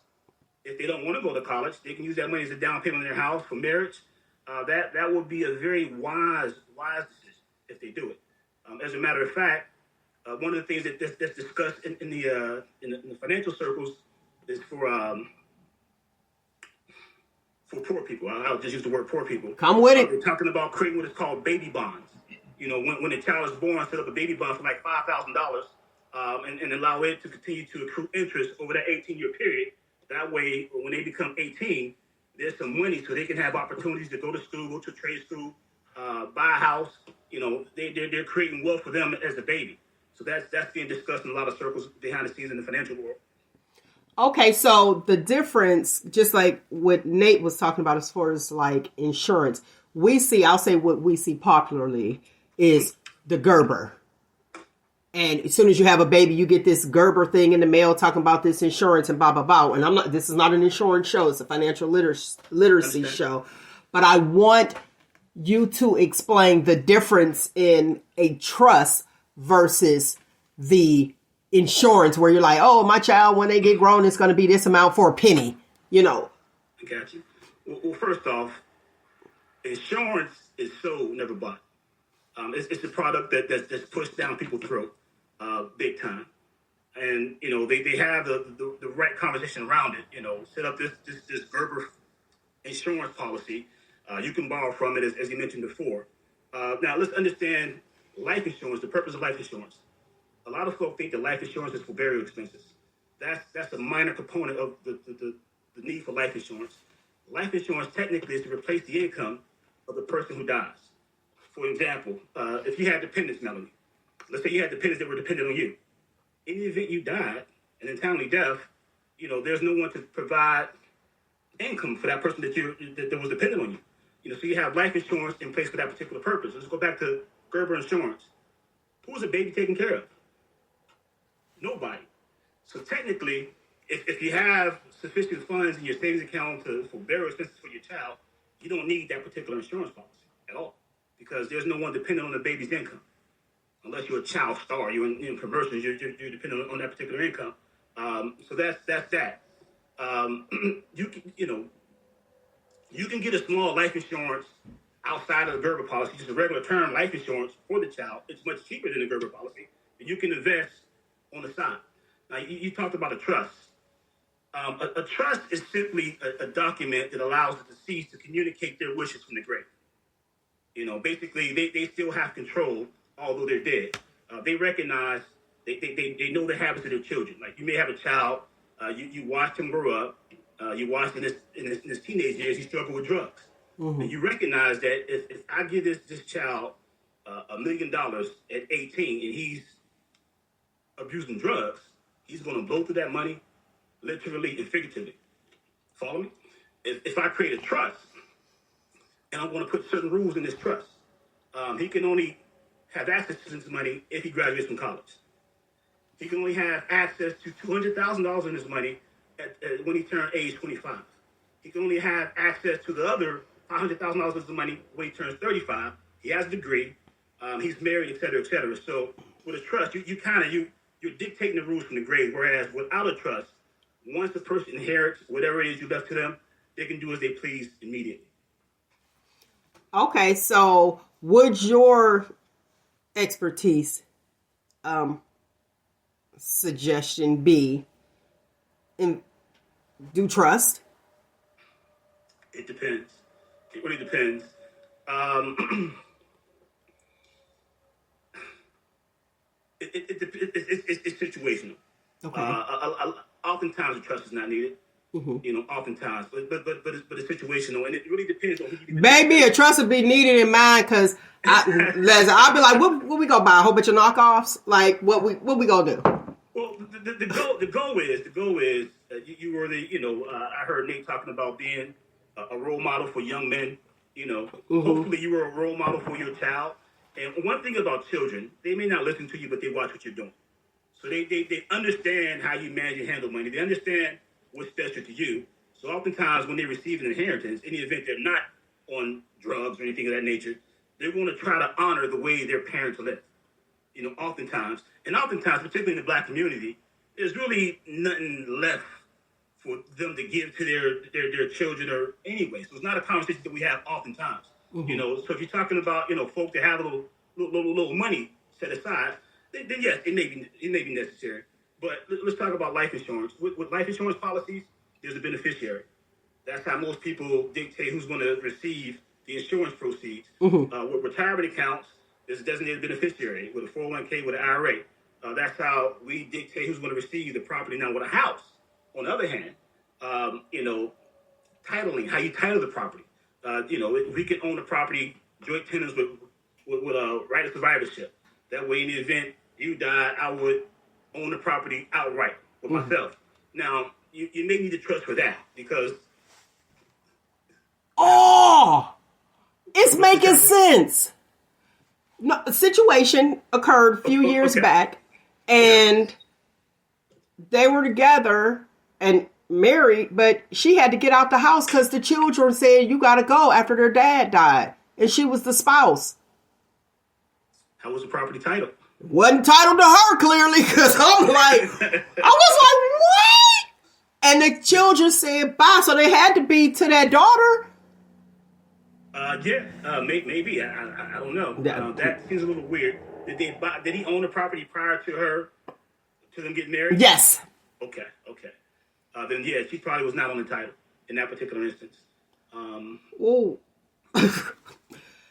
If they don't want to go to college, they can use that money as a down payment on their house for marriage. That would be a very wise decision if they do it. As a matter of fact, one of the things that's discussed in the financial circles is for poor people. I'll just use the word poor people. Come with it. They're talking about creating what is called baby bonds. When the child is born, set up a baby bond for like $5,000 and allow it to continue to accrue interest over that 18-year period. That way, when they become 18, there's some money so they can have opportunities to go to school, go to trade school, buy a house. They're creating wealth for them as a baby. So that's being discussed in a lot of circles behind the scenes in the financial world. Okay, so the difference, just like what Nate was talking about as far as like insurance, I'll say what we see popularly is the Gerber. And as soon as you have a baby, you get this Gerber thing in the mail talking about this insurance and blah, blah, blah. And this is not an insurance show. It's a financial literacy show. But I want you to explain the difference in a trust versus the insurance where you're like, oh, my child, when they get grown, it's going to be this amount for a penny, I got you. Well, first off, insurance is sold, never bought. It's a product that's pushed down people's throat big time. And, they have the right conversation around it, set up this Gerber insurance policy. You can borrow from it, as you mentioned before. Now, let's understand life insurance, the purpose of life insurance. A lot of folks think that life insurance is for burial expenses. That's a minor component of the need for life insurance. Life insurance technically is to replace the income of the person who dies. For example, if you had dependents, Melanie, let's say you had dependents that were dependent on you. In the event you died, an untimely death, there's no one to provide income for that person that was dependent on you. So you have life insurance in place for that particular purpose. Let's go back to Gerber Insurance. Who's the baby taken care of? Nobody. So technically, if you have sufficient funds in your savings account for burial expenses for your child, you don't need that particular insurance policy at all, because there's no one dependent on the baby's income. Unless you're a child star, you're in commercials, you're dependent on that particular income. So that's that. You can get a small life insurance outside of the Gerber policy, just a regular term life insurance for the child. It's much cheaper than the Gerber policy, and you can invest on the side. Now, you talked about a trust. A trust is simply a document that allows the deceased to communicate their wishes from the grave. Basically, they still have control, although they're dead. They recognize, they know the habits of their children. Like, you may have a child, you watched him grow up, you watched in his teenage years, he struggled with drugs. Mm-hmm. And you recognize that if I give this child $1 million at 18 and he's abusing drugs, he's going to blow through that money, literally and figuratively. Follow me? If I create a trust, and I'm going to put certain rules in this trust, he can only have access to this money if he graduates from college. He can only have access to $200,000 in his money when he turns age 25. He can only have access to the other $500,000 of his money when he turns 35. He has a degree. He's married, et cetera, et cetera. So with a trust, you're dictating the rules from the grave. Whereas without a trust, once the person inherits whatever it is you left to them, they can do as they please immediately. Okay, so would your expertise suggestion be do trust? It depends. It really depends. It's situational. Okay. Oftentimes, the trust is not needed. Mm-hmm. Oftentimes, but it's situational, and it really depends on who you. Maybe a trust would be needed in mine, because I'll be like, what we gonna buy? A whole bunch of knockoffs? Like, what we gonna do? Well, the goal is you were I heard Nate talking about being a role model for young men. Mm-hmm. Hopefully you were a role model for your child. And one thing about children, they may not listen to you, but they watch what you're doing. So they understand how you manage and handle money. They understand what's special to you. So oftentimes when they receive an inheritance, in the event they're not on drugs or anything of that nature, they're going to try to honor the way their parents lived. Oftentimes, particularly in the Black community, there's really nothing left for them to give to their children or anyway. So it's not a conversation that we have oftentimes. Mm-hmm. So if you're talking about, folk that have a little money set aside, then yes, it may be necessary. But let's talk about life insurance. With life insurance policies, there's a beneficiary. That's how most people dictate who's going to receive the insurance proceeds. Mm-hmm. With retirement accounts, there's a designated beneficiary. With a 401k, with an IRA, that's how we dictate who's going to receive the property. Now, with a house, on the other hand, titling, how you title the property. We can own the property, joint tenants with a right of survivorship. That way, in the event you die, I would own the property outright with myself. Now, you may need a trust for that, because... Oh! It's making sense! No, a situation occurred a few years back, and they were together and married, but she had to get out the house because the children said, you got to go after their dad died. And she was the spouse. How was the property titled? Wasn't titled to her, clearly, because I'm like, I was like, what? And the children said bye, so they had to be to their daughter. Maybe. I don't know. That seems a little weird. Did he own the property prior to them getting married? Yes. Okay. Then yeah, she probably was not on the title in that particular instance. Well,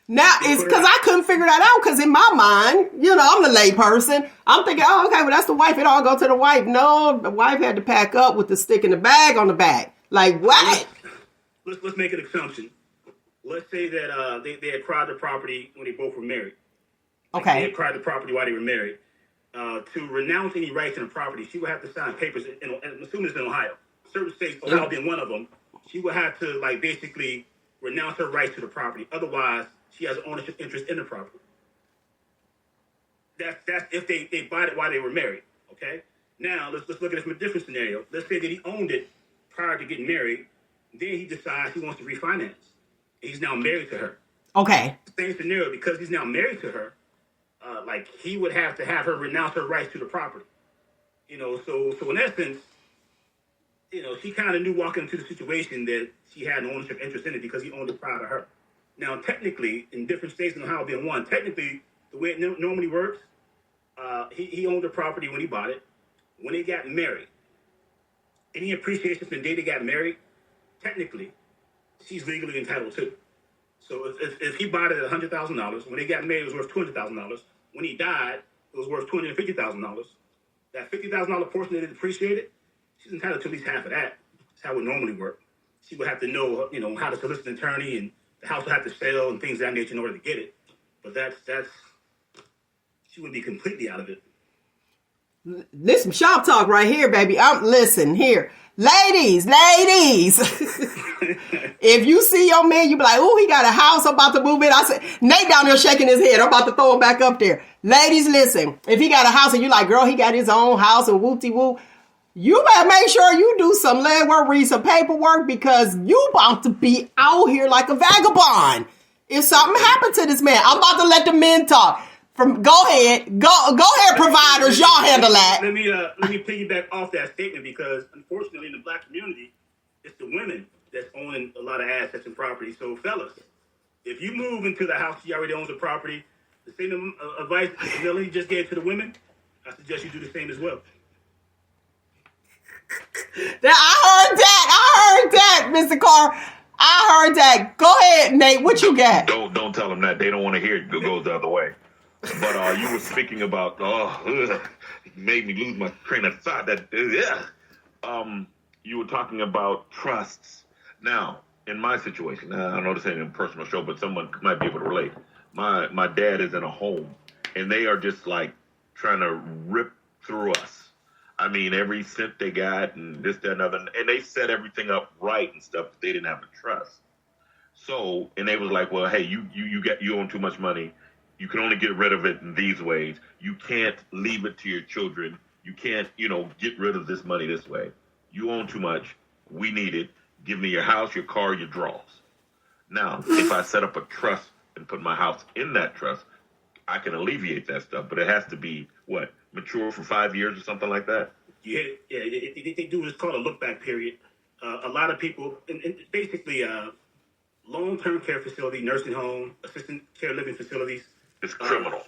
Now it's because I couldn't figure that out. Because in my mind, I'm the lay person. I'm thinking, oh, okay, well that's the wife. It all go to the wife. No, the wife had to pack up with the stick in the bag on the back. Like what? Let's make an assumption. Let's say that they acquired the property when they both were married. Okay. They acquired the property while they were married. To renounce any rights in the property, she would have to sign papers. I'm assuming it's in Ohio. Certain states, Ohio being one of them, she would have to basically renounce her rights to the property. Otherwise, she has an ownership interest in the property. That's if they bought it while they were married. Okay. Now let's look at it from a different scenario. Let's say that he owned it prior to getting married. Then he decides he wants to refinance. He's now married to her. Okay. Same scenario, because he's now married to her. He would have to have her renounce her rights to the property. So in essence, she kind of knew walking into the situation that she had an ownership interest in it because he owned it prior to her. Now, technically, in different states in Ohio being one, technically, the way it normally works, he owned the property when he bought it. When they got married, any appreciation from the day they got married, technically, she's legally entitled to. So if he bought it at $100,000, when they got married, it was worth $200,000. When he died, it was worth $250,000. That $50,000 portion that it depreciated, she's entitled to at least half of that. That's how it would normally work. She would have to know, how to solicit an attorney, and the house would have to sell and things of that nature in order to get it. But that's she would be completely out of it. This some shop talk right here, baby. Listen here. Ladies. If you see your man, you be like, oh, he got a house, I'm about to move in. I said, Nate down there shaking his head. I'm about to throw him back up there. Ladies, listen. If he got a house and you like, girl, he got his own house and whoop-de-whoop, you better make sure you do some legwork, read some paperwork, because you about to be out here like a vagabond. If something happened to this man, I'm about to let the men talk. Go ahead, providers, y'all handle that. Let me piggyback off that statement, because unfortunately in the black community, it's the women that's owning a lot of assets and property. So fellas, if you move into the house she already owns the property, the same advice Melanie just gave to the women, I suggest you do the same as well. I heard that, Mr. Carr. I heard that. Go ahead, Nate. What you got? Don't tell them that. They don't want to hear it. It goes the other way. But you were speaking about, made me lose my train of thought. You were talking about trusts. Now, in my situation, I know this ain't a personal show, but someone might be able to relate. My dad is in a home, and they are just like trying to rip through us. I mean, every cent they got, and this, that, and other, and they set everything up right and stuff, but they didn't have a trust. So, and they was like, well, hey, you own too much money. You can only get rid of it in these ways. You can't leave it to your children. You can't, get rid of this money this way. You own too much. We need it. Give me your house, your car, your draws. Now, if I set up a trust and put my house in that trust, I can alleviate that stuff, but it has to be, mature for 5 years or something like that? Yeah, they do what's called a look-back period. A lot of people, and basically long-term care facility, nursing home, assistant care living facilities. It's criminal.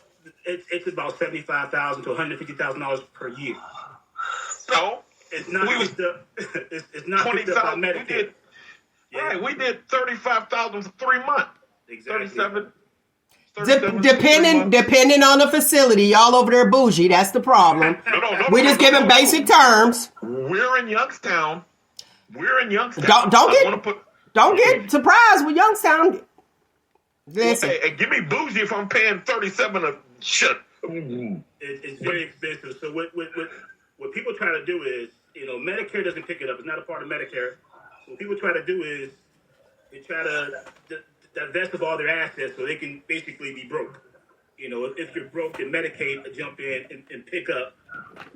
It's about $75,000 to $150,000 per year. So it's not it's not picked up by Medicare. Right, we did $35,000 for 3 months. Exactly. 37. Depending on the facility, y'all over there bougie. That's the problem. We just giving basic terms. We're in Youngstown. Don't get surprised with Youngstown. Listen, hey, give me bougie if I'm paying 37 a shit. It's very expensive. So what people try to do is, Medicare doesn't pick it up. It's not a part of Medicare. What people try to do is they try to divest of all their assets so they can basically be broke. If you're broke, then Medicaid will jump in and pick up,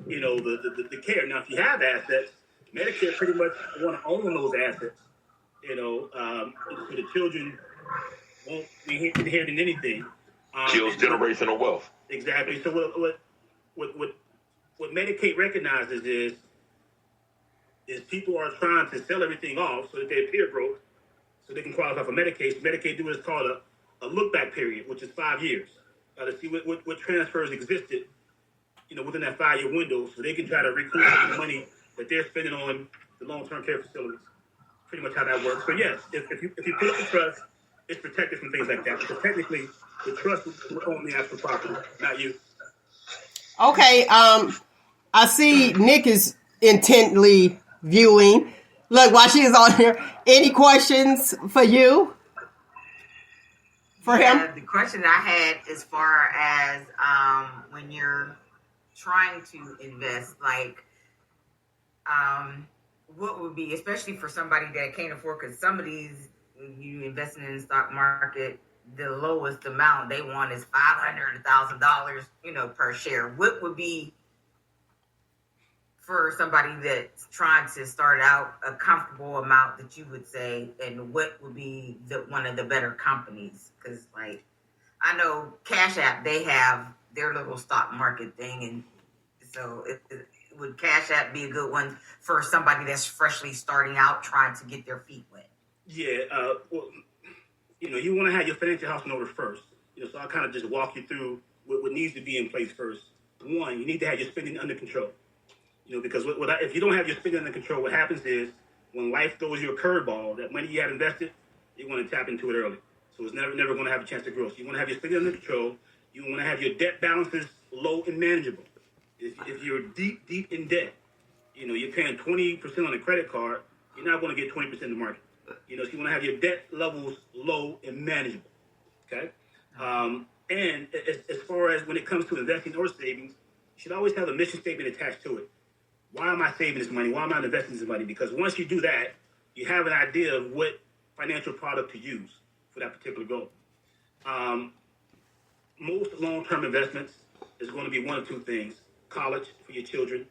the care. Now, if you have assets, Medicare pretty much want to own those assets, so the children won't be inheriting anything. Kills generational wealth. Exactly. So what Medicaid recognizes is people are trying to sell everything off so that they appear broke, so they can qualify for Medicaid. So Medicaid do what's called a look-back period, which is 5 years, to see what transfers existed, within that 5-year window, so they can try to recoup the money that they're spending on the long-term care facilities. Pretty much how that works. So yes, if you put up a trust it's protected from things like that. Because technically, the trust would only ask for property, not you. Okay. I see Nick is intently viewing. Look, while she is on here, any questions for you? For him? The question I had as far as when you're trying to invest, like, what would be, especially for somebody that can't afford, because some of these, you investing in the stock market, the lowest amount they want is $500, $1,000, per share. What would be for somebody that's trying to start out a comfortable amount that you would say, and what would be one of the better companies? Because, like, I know Cash App, they have their little stock market thing, and so would Cash App be a good one for somebody that's freshly starting out trying to get their feet wet? Yeah, well, you want to have your financial house in order first. So I'll kind of just walk you through what needs to be in place first. One, you need to have your spending under control. Because if you don't have your spending under control, what happens is when life throws you a curveball, that money you have invested, you're going to tap into it early. So it's never going to have a chance to grow. So you want to have your spending under control. You want to have your debt balances low and manageable. If you're deep in debt, you're paying 20% on a credit card, you're not going to get 20% in the market. So you want to have your debt levels low and manageable. Okay? And as far as when it comes to investing or savings, you should always have a mission statement attached to it. Why am I saving this money? Why am I investing this money? Because once you do that, you have an idea of what financial product to use for that particular goal. Most long-term investments is going to be one of two things: college for your children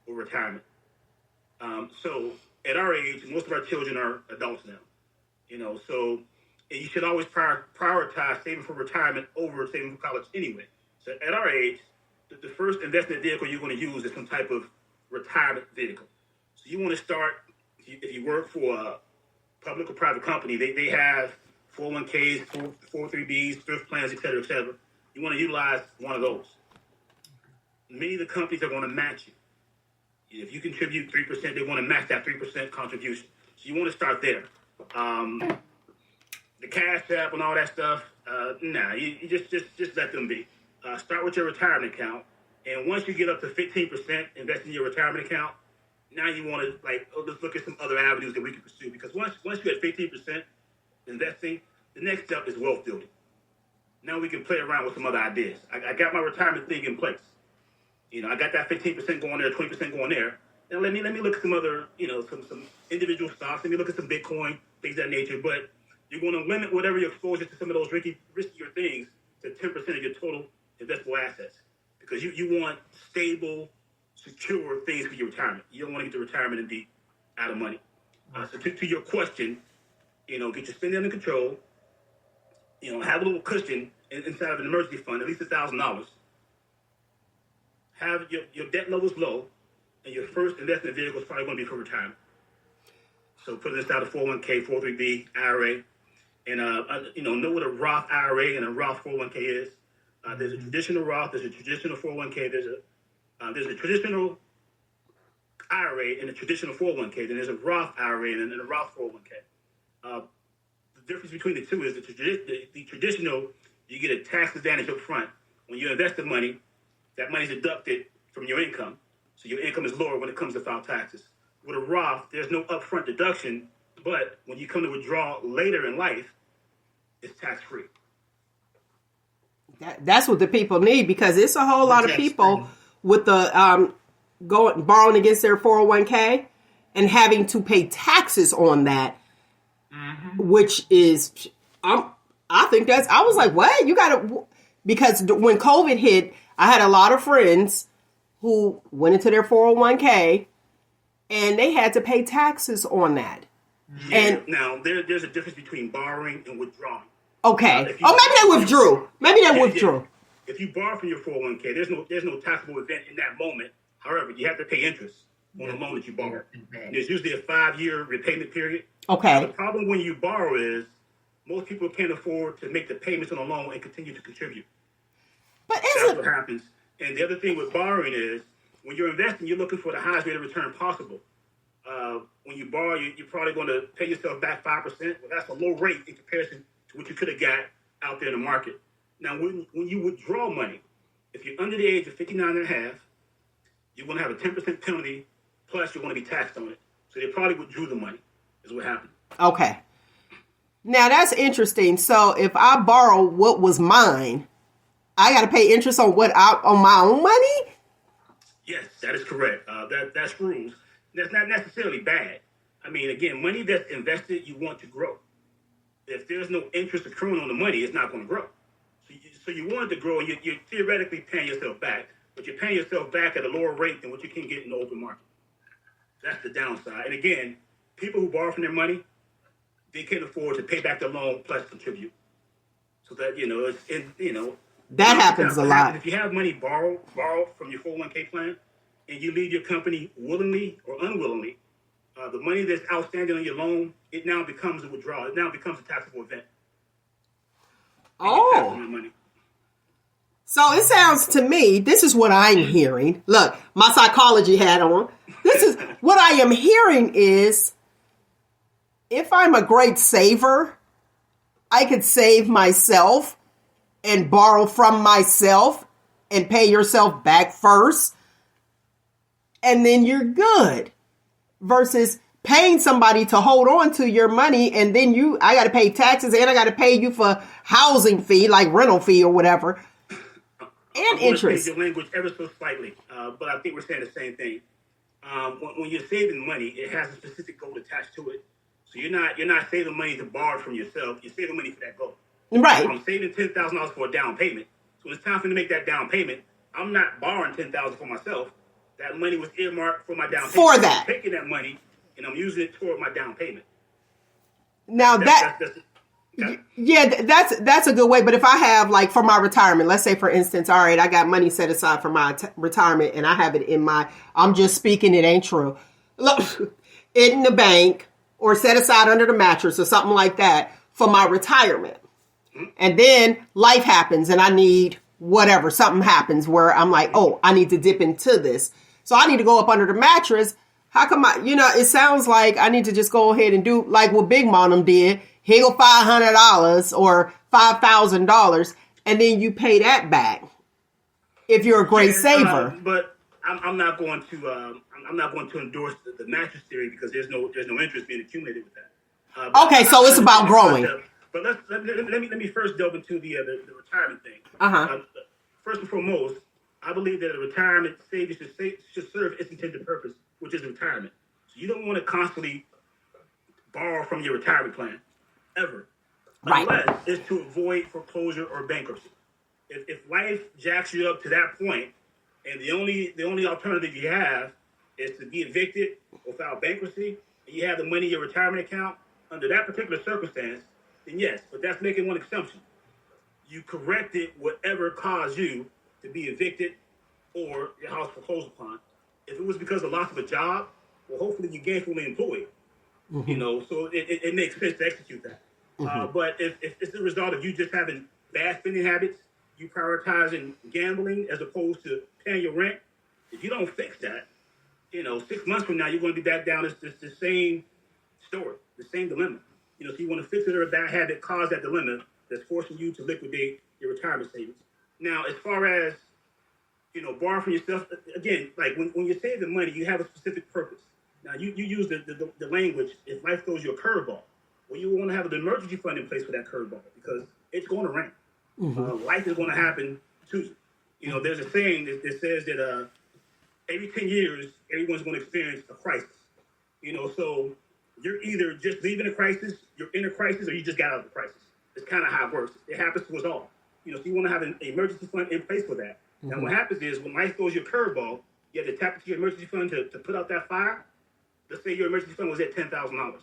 or retirement. So at our age, most of our children are adults now. So you should always prioritize saving for retirement over saving for college anyway. So at our age, the first investment vehicle you're going to use is some type of retirement vehicle. So you want to start, if you work for a public or private company, they have 401ks, 403bs, thrift plans, et cetera, et cetera. You want to utilize one of those. Many of the companies are going to match you. If you contribute 3%, they want to match that 3% contribution. So you want to start there. The Cash App and all that stuff, you just let them be. Start with your retirement account. And once you get up to 15% invest in your retirement account, now you want to let's look at some other avenues that we can pursue. Because once you're at 15% investing, the next step is wealth building. Now we can play around with some other ideas. I got my retirement thing in place. I got that 15% going there, 20% going there. Now let me look at some other, some individual stocks. Let me look at some Bitcoin, things of that nature. But you're going to limit whatever your exposure to some of those riskier things to 10% of your total investable assets. Because you want stable, secure things for your retirement. You don't want to get to retirement and be out of money. So to your question, get your spending under control. Have a little cushion inside of an emergency fund, at least $1,000. Have your debt levels low, and your first investment vehicle is probably going to be for retirement. So put it inside a 401k, 403b, IRA, and know what a Roth IRA and a Roth 401k is. There's a traditional Roth, there's a traditional 401k, there's a traditional IRA and a traditional 401k. Then there's a Roth IRA and a Roth 401k. The difference between the two is the traditional, you get a tax advantage up front. When you invest the money, that money is deducted from your income. So your income is lower when it comes to file taxes. With a Roth, there's no upfront deduction, but when you come to withdraw later in life, it's tax-free. That's what the people need, because it's a whole lot of people with the borrowing against their 401k and having to pay taxes on that, which is, I think I was like, what? You got to, because when COVID hit, I had a lot of friends who went into their 401k and they had to pay taxes on that. Yeah. And now there's a difference between borrowing and withdrawing. Okay. Maybe they withdrew. If you borrow from your 401k, there's no taxable event in that moment. However, you have to pay interest on the loan that you borrow. There's usually a 5-year repayment period. Okay. Now, the problem when you borrow is most people can't afford to make the payments on the loan and continue to contribute. But that's what happens. And the other thing with borrowing is when you're investing, you're looking for the highest rate of return possible. When you borrow, you're probably going to pay yourself back 5%. Well, that's a low rate in comparison to what you could have got out there in the market. Now, when you withdraw money, if you're under the age of 59 and a half, you're going to have a 10% penalty, plus you're going to be taxed on it. So they probably withdrew the money, is what happened. Okay. Now, that's interesting. So if I borrow what was mine, I got to pay interest on on my own money? Yes, that is correct. That's rules. That's not necessarily bad. I mean, again, money that's invested, you want to grow. If there's no interest accruing on the money, it's not going to grow. So you want it to grow, and you're theoretically paying yourself back, but you're paying yourself back at a lower rate than what you can get in the open market. That's the downside. And again, people who borrow from their money, they can afford to pay back the loan plus contribute. So that, That happens a lot. If you have money borrowed from your 401k plan, and you leave your company willingly or unwillingly, the money that's outstanding on your loan, it now becomes a withdrawal. It now becomes a taxable event. Oh. Money. So it sounds to me, this is what I'm hearing. Look, my psychology hat on. This is what I am hearing is, if I'm a great saver, I could save myself and borrow from myself and pay yourself back first, and then you're good. Versus paying somebody to hold on to your money, and then I got to pay taxes, and I got to pay you for housing fee, like rental fee or whatever, and interest. Change your language ever so slightly, but I think we're saying the same thing. When you're saving money, it has a specific goal attached to it. So you're not saving money to borrow from yourself. You're saving money for that goal. Right. I'm saving $10,000 for a down payment. So when it's time for me to make that down payment, I'm not borrowing $10,000 for myself. That money was earmarked for my down payment. For that. I'm taking that money and I'm using it toward my down payment. Now that's a good way. But if I have, like, for my retirement, let's say, for instance, all right, I got money set aside for my retirement, and I have it I'm just speaking, it ain't true. Look, in the bank or set aside under the mattress or something like that for my retirement. And then life happens and I need whatever, something happens where I'm like, oh, I need to dip into this. So I need to go up under the mattress. How come it sounds like I need to just go ahead and do like what Big Mom did. Here go $500 or $5,000, and then you pay that back if you're a great saver. But I'm not going to endorse the mattress theory because there's no interest being accumulated with that. Okay, so it's about growing. But let me first delve into the retirement thing. First and foremost, I believe that a retirement savings should serve its intended purpose, which is retirement. So you don't want to constantly borrow from your retirement plan, ever, right, unless it's to avoid foreclosure or bankruptcy. If life jacks you up to that point, and the only alternative you have is to be evicted or file bankruptcy, and you have the money in your retirement account under that particular circumstance, then yes, but that's making one exception. You corrected whatever caused you to be evicted or your house foreclosed upon. If it was because of loss of a job, well, hopefully you're gainfully employed. Mm-hmm. So it makes sense to execute that. Mm-hmm. But if it's the result of you just having bad spending habits, you prioritizing gambling as opposed to paying your rent, if you don't fix that, 6 months from now, you're going to be back down the same story, the same dilemma. So you want to fix it, or a bad habit cause that dilemma that's forcing you to liquidate your retirement savings. Now, as far as, borrowing from yourself, again, like when you're saving money, you have a specific purpose. Now, you use the language, if life throws you a curveball, well, you want to have an emergency fund in place for that curveball because it's going to rain. Mm-hmm. Life is going to happen to you. There's a saying that says that every 10 years, everyone's going to experience a crisis. So you're either just leaving a crisis, you're in a crisis, or you just got out of the crisis. It's kind of how it works. It happens to us all. So you want to have an emergency fund in place for that. Mm-hmm. Now, what happens is when life throws you a curveball, you have to tap into your emergency fund to put out that fire. Let's say your emergency fund was at $10,000,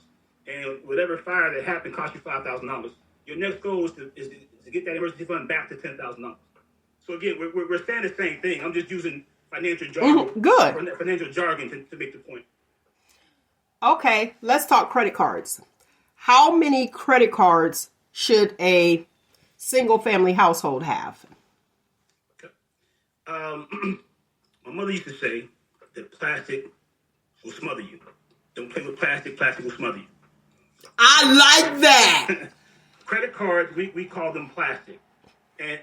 and whatever fire that happened cost you $5,000. Your next goal is to get that emergency fund back to $10,000. So again, we're saying the same thing. I'm just using financial jargon. Good. Financial jargon to make the point. Okay, let's talk credit cards. How many credit cards should a single-family household have? Okay. My mother used to say that plastic will smother you. Don't play with plastic. Plastic will smother you. I like that. credit cards, we call them plastic. And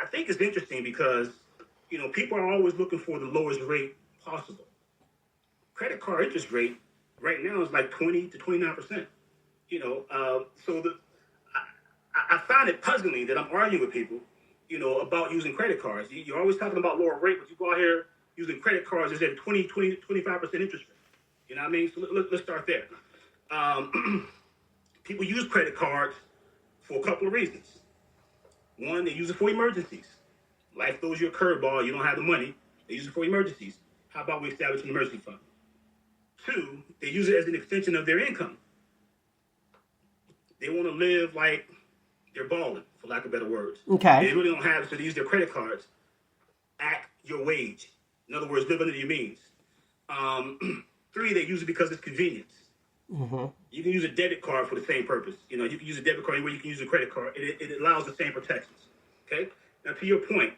I think it's interesting because, people are always looking for the lowest rate possible. Credit card interest rate right now is like 20 to 29%. So I find it puzzling that I'm arguing with people, about using credit cards. You're always talking about lower rate, but you go out here using credit cards is at 20, 25% interest rate. You know what I mean? So let's start there. People use credit cards for a couple of reasons. One, they use it for emergencies. Life throws you a curveball, you don't have the money. They use it for emergencies. How about we establish an emergency fund? Two, they use it as an extension of their income. They want to live like they're balling, for lack of better words. Okay. They really don't have it, so they use their credit cards. Act your wage. In other words, live under your means. Three, they use it because it's convenience. Mm-hmm. You can use a debit card for the same purpose. You can use a debit card anywhere you can use a credit card. It allows the same protections. Okay? Now, to your point,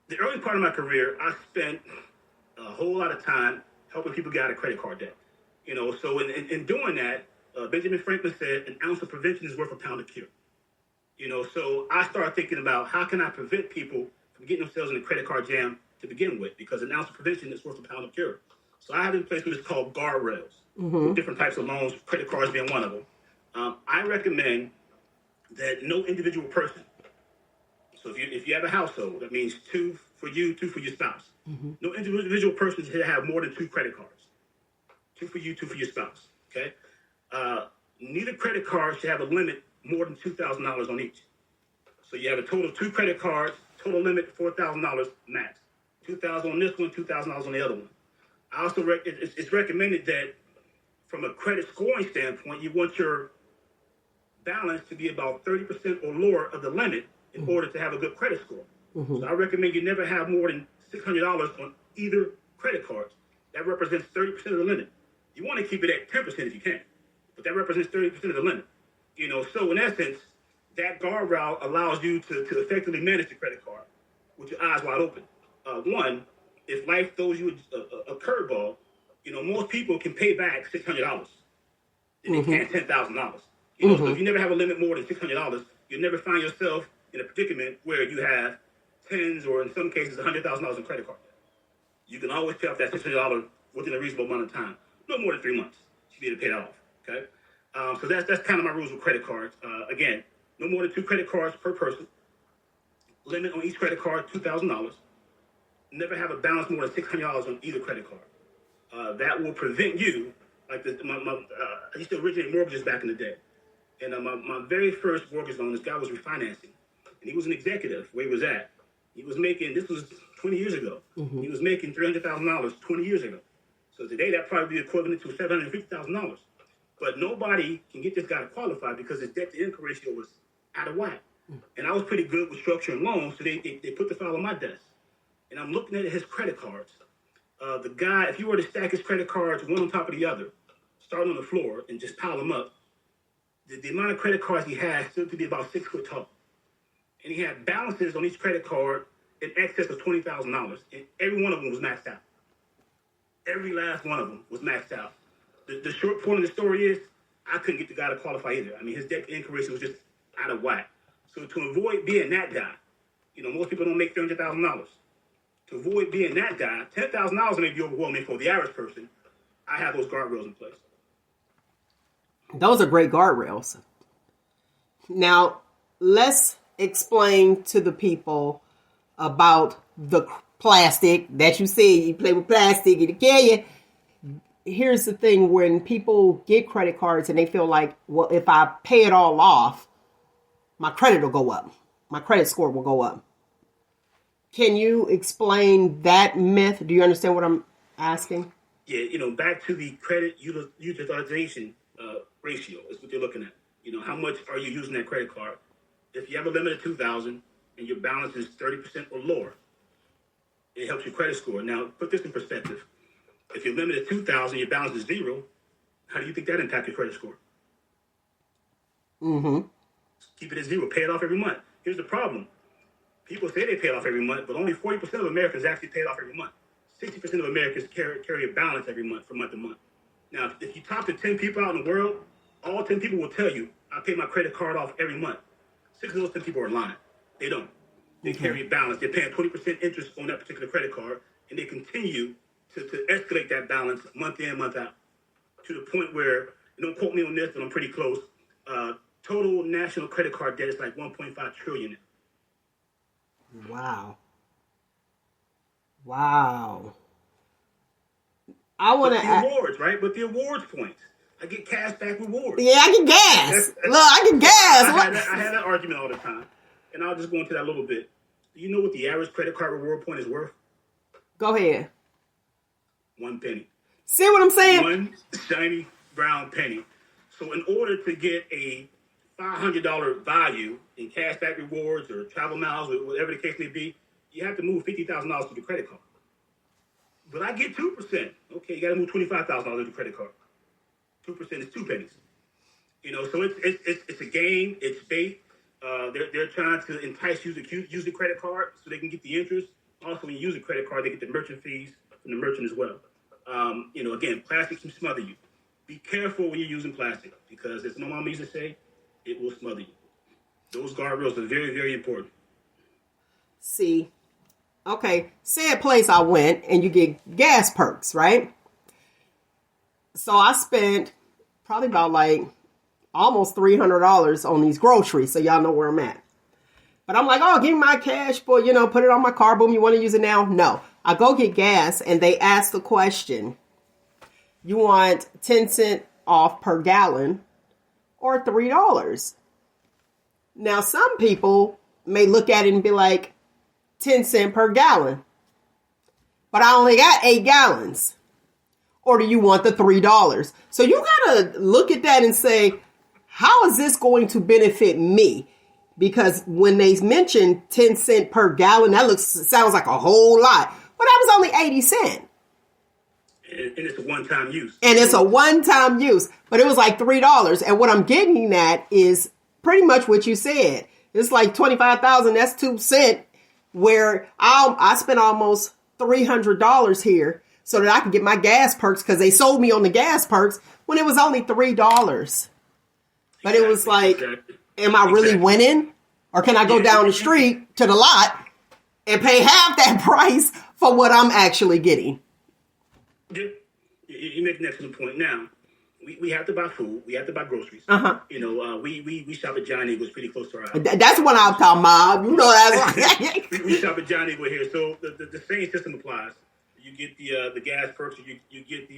the early part of my career, I spent a whole lot of time helping people get out of credit card debt. So in doing that, Benjamin Franklin said, an ounce of prevention is worth a pound of cure. So I started thinking about how can I prevent people from getting themselves in a credit card jam to begin with, because an ounce of prevention is worth a pound of cure. So I have in place what is called guardrails, for different types of loans, credit cards being one of them. I recommend that no individual person, so if you have a household, that means 2 for you, 2 for your spouse. Mm-hmm. No individual person should have more than 2 credit cards. 2 for you, 2 for your spouse, okay? Neither credit card should have a limit more than $2,000 on each. So you have a total of 2 credit cards, total limit $4,000 max. $2,000 on this one, $2,000 on the other one. I also it's recommended that from a credit scoring standpoint, you want your balance to be about 30% or lower of the limit in order to have a good credit score. Mm-hmm. So I recommend you never have more than $600 on either credit card. That represents 30% of the limit. You want to keep it at 10% if you can, but that represents 30% of the limit. So in essence, that guardrail allows you to effectively manage the credit card with your eyes wide open. One, if life throws you a curveball, most people can pay back $600. And they can't $10,000. So if you never have a limit more than $600, you'll never find yourself in a predicament where you have tens or in some cases $100,000 in credit card debt. You can always pay off that $600 within a reasonable amount of time. No more than 3 months. You need to pay that off. Okay. So that's kind of my rules with credit cards. Again, no more than 2 credit cards per person. Limit on each credit card $2,000. Never have a balance more than $600 on either credit card. That will prevent you, like I used to originate mortgages back in the day. And my very first mortgage loan, this guy was refinancing. And he was an executive where he was at. He was making, this was 20 years ago. Mm-hmm. He was making $300,000 20 years ago. So today that probably be equivalent to $750,000. But nobody can get this guy to qualify because his debt to income ratio was out of whack. Mm-hmm. And I was pretty good with structuring loans, so they put the file on my desk. And I'm looking at his credit cards. The guy, if you were to stack his credit cards one on top of the other, start on the floor and just pile them up, the amount of credit cards he had still to be about 6 foot tall. And he had balances on each credit card in excess of $20,000. And every one of them was maxed out. Every last one of them was maxed out. The short point of the story is, I couldn't get the guy to qualify either. I mean, his debt to income ratio was just out of whack. So to avoid being that guy, most people don't make $300,000. To avoid being that guy, $10,000 may be overwhelming for the average person. I have those guardrails in place. Those are great guardrails. Now, let's explain to the people about the plastic that you see. You play with plastic, it'll kill you. Here's the thing, when people get credit cards and they feel like, well, if I pay it all off, my credit will go up. My credit score will go up. Can you explain that myth? Do you understand what I'm asking? Yeah, back to the credit utilization ratio is what you're looking at. How much are you using that credit card? If you have a limit of $2,000 and your balance is 30% or lower, it helps your credit score. Now, put this in perspective. If your limit is $2,000, your balance is 0, how do you think that impacts your credit score? Mm-hmm. Keep it at 0. Pay it off every month. Here's the problem. People say they pay it off every month, but only 40% of Americans actually pay it off every month. 60% of Americans carry a balance every month from month to month. Now, if you talk to 10 people out in the world, all 10 people will tell you, I pay my credit card off every month. 6 of those 10 people are lying. They don't. They carry a balance. They're paying 20% interest on that particular credit card, and they continue to escalate that balance month in, month out, to the point where, don't quote me on this, but I'm pretty close, total national credit card debt is like 1.5 trillion. Wow. I want to awards, right? But the awards points, I get cash back rewards. Yeah, I get gas. Look, I get gas. I had that argument all the time, and I'll just go into that a little bit. Do you know what the average credit card reward point is worth? Go ahead. 1 penny. See what I'm saying? One shiny brown penny. So in order to get a $500 value in cashback rewards or travel miles or whatever the case may be, you have to move $50,000 to the credit card. But I get 2%. Okay, you got to move $25,000 to the credit card. 2% is 2 pennies. So it's a game. It's bait. They're trying to entice you to use the credit card so they can get the interest. Also, when you use a credit card, they get the merchant fees from the merchant as well. Again, plastic can smother you. Be careful when you're using plastic because, as my mom used to say, it will smother you. Those guardrails are very, very important. See, okay, say a place I went and you get gas perks, right? So I spent probably about like almost $300 on these groceries, so y'all know where I'm at. But I'm like, oh, give me my cash, boy, put it on my car. Boom, you want to use it now? No. I go get gas, and they ask the question, you want 10 cents off per gallon or $3? Now, some people may look at it and be like, 10 cents per gallon. But I only got 8 gallons. Or do you want the $3? So you got to look at that and say, how is this going to benefit me? Because when they mention 10 cents per gallon, sounds like a whole lot. But that was only 80 cents. And it's a one-time use. But it was like $3. And what I'm getting at is pretty much what you said. It's like $25,000. That's 2 cents. Where I spent almost $300 here so that I could get my gas perks because they sold me on the gas perks when it was only $3. But it was like, am I really winning? Or can I go down the street to the lot and pay half that price for what I'm actually getting? Yeah, you make an excellent point. Now, we have to buy food. We have to buy groceries. We shop at Giant Eagle. It's pretty close to our house. That's what I'm talking about. You know that's we shop at Giant Eagle here. So the same system applies. You get the gas perks. You get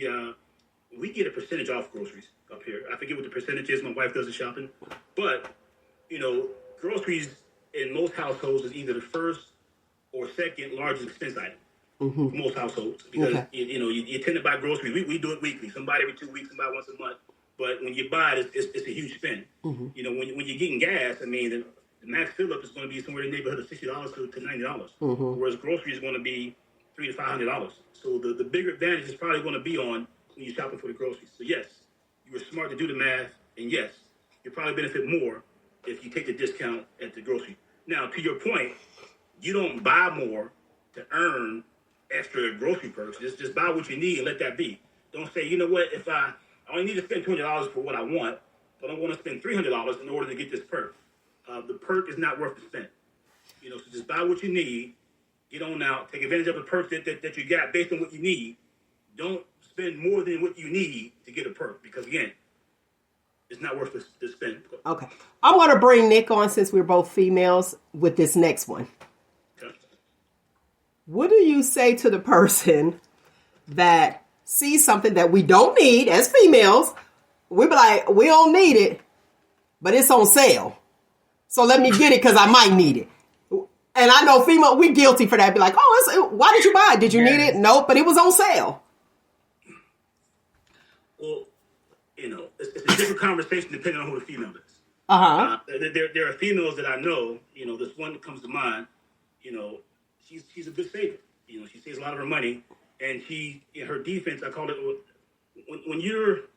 we get a percentage off groceries up here. I forget what the percentage is. My wife does the shopping. But, groceries in most households is either the first or second largest expense item. For most households, because you tend to buy groceries. We do it weekly. Somebody every 2 weeks, somebody once a month. But when you buy it, it's a huge spend. When you're getting gas, I mean, the max fill up is going to be somewhere in the neighborhood of $60 to $90, whereas groceries is going to be $300 to $500. So the bigger advantage is probably going to be on when you're shopping for the groceries. So yes, you were smart to do the math, and yes, you probably benefit more if you take the discount at the grocery. Now, to your point, you don't buy more to earn extra grocery perks. Just buy what you need and let that be. Don't say, you know what, if I only need to spend $200 for what I want, but I want to spend $300 in order to get this perk. The perk is not worth the spend. So just buy what you need, get on out, take advantage of the perks that you got based on what you need. Don't spend more than what you need to get a perk because, again, it's not worth the spend. Okay. I want to bring Nick on since we're both females with this next one. What do you say to the person that sees something that we don't need as females? We be like, we don't need it, but it's on sale. So let me get it because I might need it. And I know female, we guilty for that. Be like, why did you buy it? Did you need it? Nope, but it was on sale. Well, it's a different conversation depending on who the female is. There are females that I know, this one that comes to mind, she's a good saver. She saves a lot of her money, and in her defense, I call it when you're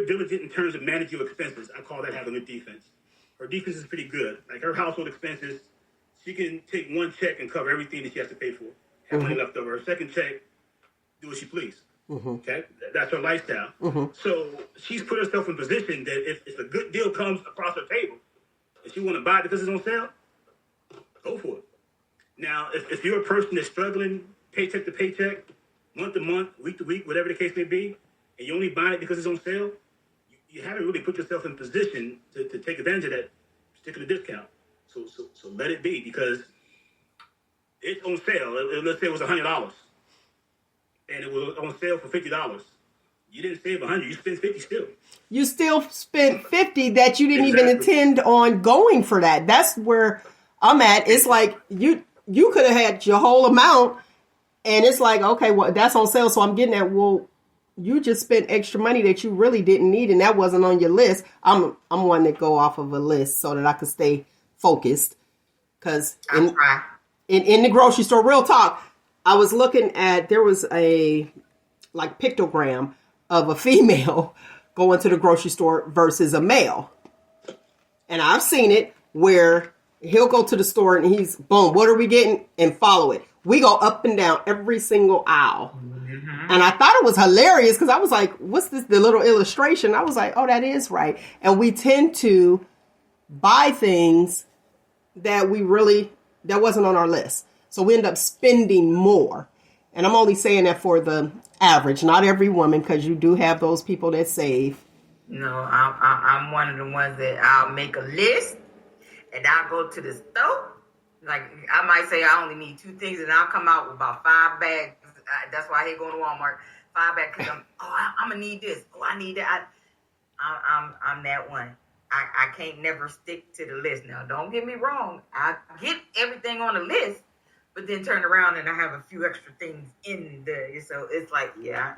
diligent in terms of managing your expenses. I call that having a defense. Her defense is pretty good. Like her household expenses, she can take one check and cover everything that she has to pay for. Have money left over. Her second check, do what she please. Okay, that's her lifestyle. So she's put herself in position that if a good deal comes across her table, if she want to buy it because it's on sale, go for it. Now, if you're a person that's struggling paycheck to paycheck, month to month, week to week, whatever the case may be, and you only buy it because it's on sale, you haven't really put yourself in position to take advantage of that particular discount. So let it be, because it's on sale. Let's say it was $100, and it was on sale for $50. You didn't save $100. You spent $50 still. You still spent $50 that you didn't even intend on going for that. That's where I'm at. It's like you could have had your whole amount, and it's like, okay, well, that's on sale, so I'm getting that. Well, you just spent extra money that you really didn't need, and that wasn't on your list. I'm one that go off of a list so that I could stay focused. Because in the grocery store, real talk, I was looking at, there was a like pictogram of a female going to the grocery store versus a male. And I've seen it where he'll go to the store and he's, boom, what are we getting? And follow it. We go up and down every single aisle. And I thought it was hilarious because I was like, what's this, the little illustration? I was like, oh, that is right. And we tend to buy things that that wasn't on our list. So we end up spending more. And I'm only saying that for the average, not every woman, because you do have those people that save. No, I'm one of the ones that I'll make a list and I'll go to the store. Like, I might say I only need 2 things and I'll come out with about 5 bags. That's why I hate going to Walmart. 5 bags, because I'm going to need this. Oh, I need that. I'm that one. I can't never stick to the list. Now, don't get me wrong. I get everything on the list, but then turn around and I have a few extra things in there. So it's like, yeah,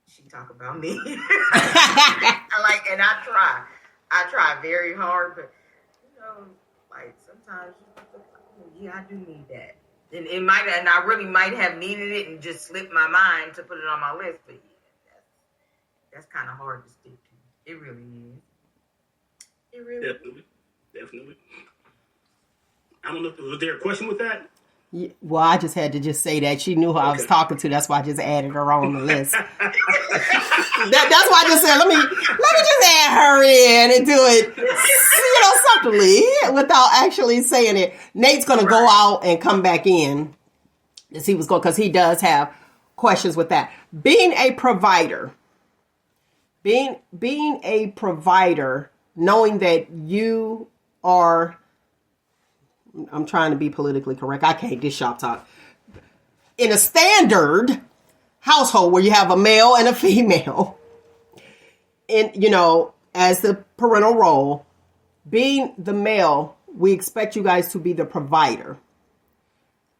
she talk about me. And I try very hard, but like sometimes, yeah, I do need that. And I really might have needed it and just slipped my mind to put it on my list. But yeah, that's kind of hard to stick to. It really is. It really is. Definitely. I don't know. Was there a question with that? Yeah, well, I just had to just say that she knew who I was talking to. That's why I just added her on the list. That's why I just said, let me just add her in and do it, subtly without actually saying it. Nate's going to go out and come back in to see what's going, because he does have questions with that. Being a provider, knowing that you are, I'm trying to be politically correct. I can't do shop talk. In a standard household where you have a male and a female, and as the parental role, being the male, we expect you guys to be the provider.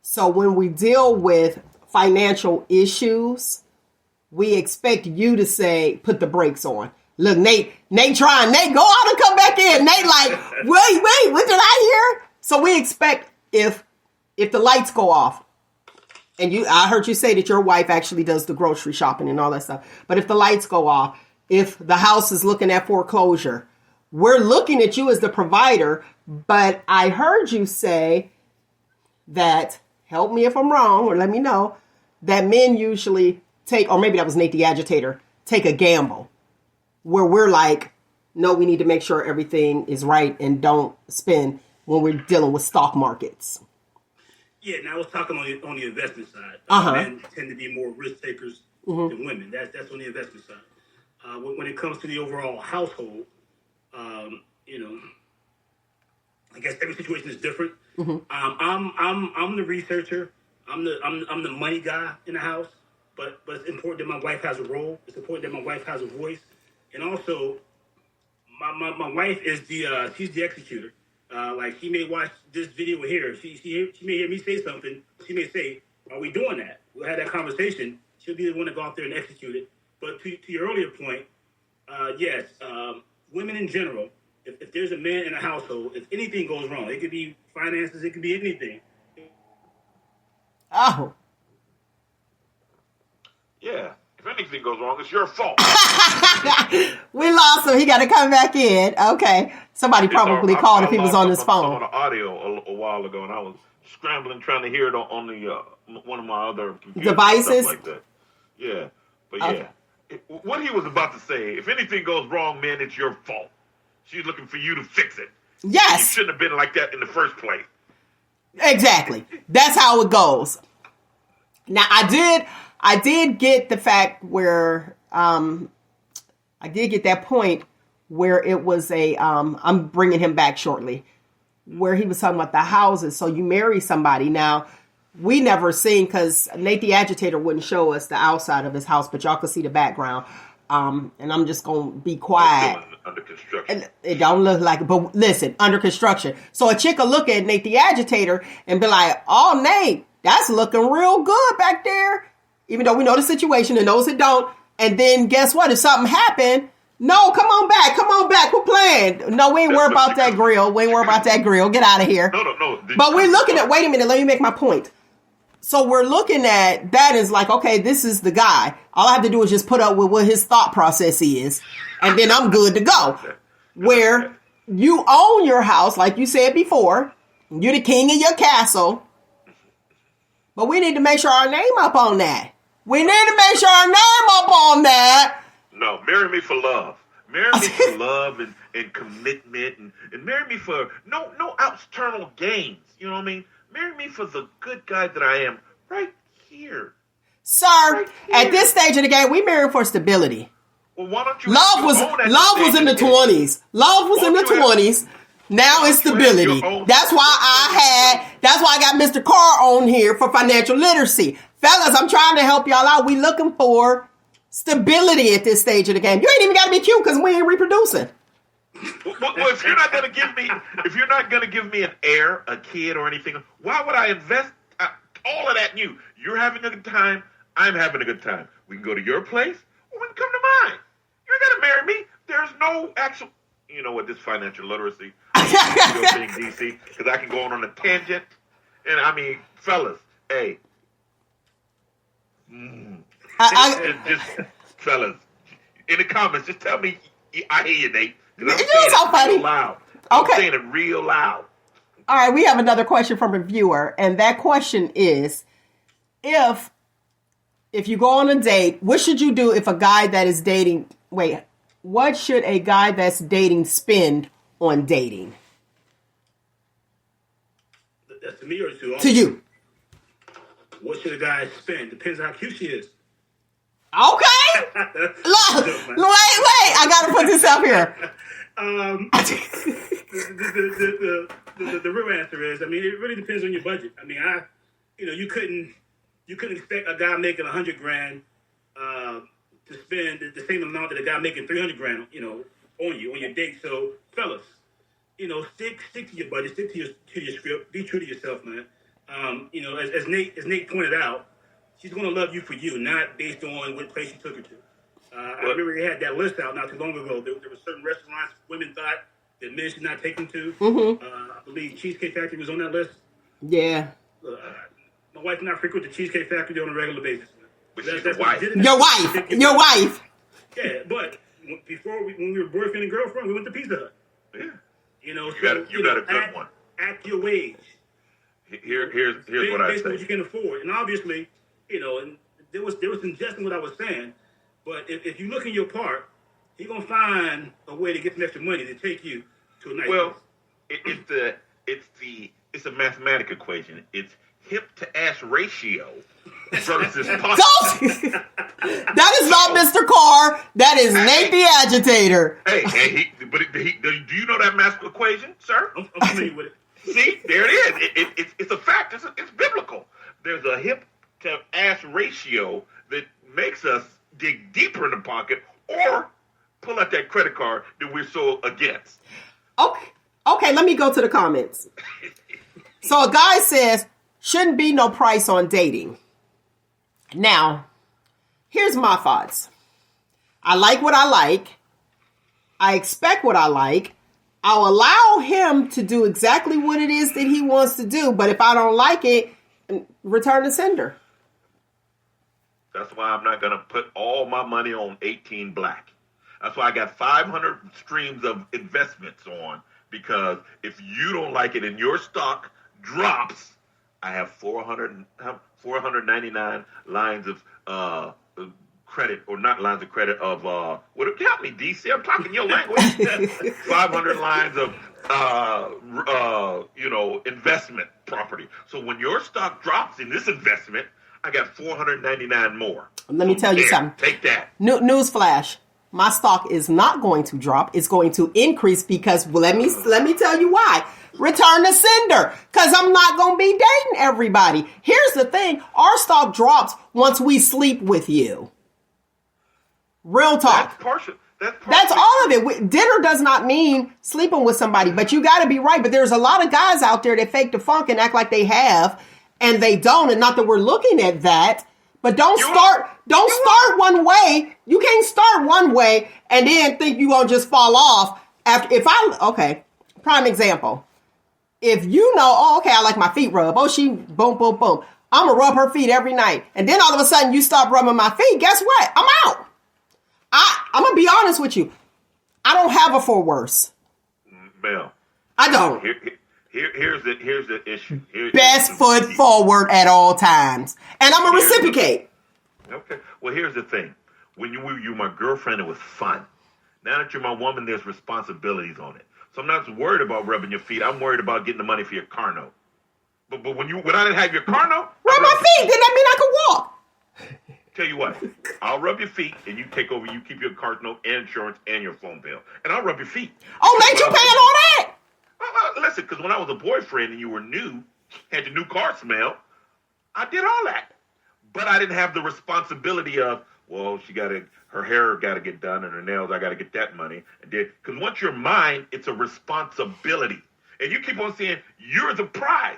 So when we deal with financial issues, we expect you to say, put the brakes on. Look, Nate trying. Nate, go out and come back in. Nate like, wait, what did I hear? So we expect if the lights go off, and I heard you say that your wife actually does the grocery shopping and all that stuff. But if the lights go off, if the house is looking at foreclosure, we're looking at you as the provider. But I heard you say that, help me if I'm wrong, or let me know, that men usually take, or maybe that was Nate the agitator, take a gamble. Where we're like, no, we need to make sure everything is right and don't spend when we're dealing with stock markets. Yeah, now I was talking on the investment side. Men tend to be more risk takers than women. That's on the investment side. When it comes to the overall household, I guess every situation is different. I'm the researcher. I'm the money guy in the house. But it's important that my wife has a role. It's important that my wife has a voice. And also, my wife is she's the executor. Like, she may watch this video here. She may hear me say something. She may say, are we doing that? We'll have that conversation. She'll be the one to go out there and execute it. But to your earlier point, yes, women in general, if there's a man in a household, if anything goes wrong, it could be finances, it could be anything. Oh. Yeah. If anything goes wrong, it's your fault. We lost him. He got to come back in. Okay. Somebody probably called if he was on his phone. I saw the audio a while ago, and I was scrambling trying to hear it on the one of my other computers, devices. Stuff like that. Yeah, but Okay. what he was about to say, if anything goes wrong, man, it's your fault. She's looking for you to fix it. You Yes, shouldn't have been like that in the first place. exactly. That's how it goes. Now, I did get the fact where, I did get that point where it was I'm bringing him back shortly, where he was talking about the houses. So you marry somebody. Now, we never seen, because Nate the Agitator wouldn't show us the outside of his house, but y'all could see the background. And I'm just going to be quiet. Still under construction. And it don't look like it, but listen, under construction. So a chick will look at Nate the Agitator and be like, oh, Nate, that's looking real good back there. Even though we know the situation and those that don't. And then guess what? If something happened, no, come on back. We're playing. No, we ain't worried about that grill. We ain't worried about that grill. Get out of here. No. But we're looking at, wait a minute, let me make my point. So we're looking at that is like, okay, this is the guy. All I have to do is just put up with what his thought process is, and then I'm good to go. Where you own your house, like you said before, you're the king of your castle, but we need to make sure our name up on that. We need to make sure our name up on that. No, marry me for love. Marry me for love and commitment, and marry me for no external gains. You know what I mean? Marry me for the good guy that I am right here. Sir, Right here. at this stage of the game, we married for stability. Well, why don't you? Love you was own that in the decision? 20s. Love was Why in the don't you have- 20s. Now it's why don't you have stability. your own- That's why I got Mr. Carr on here for financial literacy. Fellas, I'm trying to help y'all out. We looking for stability at this stage of the game. You ain't even got to be cute because we ain't reproducing. Well, if you're not gonna give me an heir, a kid, or anything, why would I invest all of that in you? You're having a good time. I'm having a good time. We can go to your place, or we can come to mine. You ain't gotta marry me. There's no actual. You know what? This financial literacy. I'm being DC because I can go on a tangent, and I mean, fellas, hey. Just fellas, in the comments, just tell me I hear you, Nate. 'Cause I'm You're saying so it funny. real loud. I'm Okay. saying it real loud. All right, we have another question from a viewer, and that question is, if you go on a date, what should you do if a guy that is dating, what should a guy that's dating spend on dating? That's to me or to all? To you. What should a guy spend? Depends on how cute she is. Okay. Look, wait. I got to put this up here. The real answer is, I mean, it really depends on your budget. I mean, you couldn't expect a guy making $100,000 to spend the same amount that a guy making $300,000, on your date. So, fellas, stick to your budget, stick to your script, be true to yourself, man. As Nate pointed out, she's going to love you for you, not based on what place you took her to. I remember they had that list out not too long ago. There were certain restaurants women thought that men should not take them to. Mm-hmm. I believe Cheesecake Factory was on that list. Yeah. My wife and I frequent the Cheesecake Factory on a regular basis. But she's the wife. Your wife. Yeah, but before when we were boyfriend and girlfriend, we went to Pizza Hut. Yeah. You got a good one. Act your wage. Here's what I basically what say. you can afford, and obviously, and there was suggesting what I was saying, but if you look in your part, you're gonna find a way to get some extra money to take you to a nice Well, place. it's a mathematical equation. It's hip to ass ratio versus Don't. pocket. That is not Mr. Carr. That is Nate the Agitator. Hey, do you know that math equation, sir? I'm familiar with it. See, there it is. It's a fact. It's biblical. There's a hip to ass ratio that makes us dig deeper in the pocket or pull out that credit card that we're so against. Okay, let me go to the comments. So a guy says, shouldn't be no price on dating. Now, here's my thoughts. I like what I like. I expect what I like. I'll allow him to do exactly what it is that he wants to do. But if I don't like it, return the sender. That's why I'm not going to put all my money on 18 Black. That's why I got 500 streams of investments on, because if you don't like it and your stock drops, I have 499 lines of credit, or not lines of credit, of what it help me, DC. I'm talking your language. 500 lines of investment property. So when your stock drops in this investment, I got 499 more. Let me tell you something. Take that. Newsflash. My stock is not going to drop. It's going to increase because, well, let me tell you why. Return to sender. Because I'm not going to be dating everybody. Here's the thing. Our stock drops once we sleep with you. Real talk. That's all of it. Dinner does not mean sleeping with somebody, but you got to be right. But there's a lot of guys out there that fake the funk and act like they have, and they don't. And not that we're looking at that, but don't start one way. You can't start one way and then think you're going to just fall off. Prime example. If you know, I like my feet rubbed. Oh, she boom, boom, boom. I'm going to rub her feet every night. And then all of a sudden you stop rubbing my feet. Guess what? I'm out. I'm going to be honest with you. I don't have a for worse. Mel. I don't. Here's the issue. Best foot forward at all times. And I'm going to reciprocate. Okay. Well, here's the thing. When you were my girlfriend, it was fun. Now that you're my woman, there's responsibilities on it. So I'm not worried about rubbing your feet. I'm worried about getting the money for your car note. But when I didn't have your car note, rub my feet. Then that mean I could walk. Tell you what, I'll rub your feet and you take over. You keep your car note and insurance and your phone bill, and I'll rub your feet. Oh, ain't you paying all that? Listen, because when I was a boyfriend and you were new, had your new car smell, I did all that. But I didn't have the responsibility of, well, her hair got to get done and her nails, I got to get that money. Because once you're mine, it's a responsibility. And you keep on saying, you're the prize.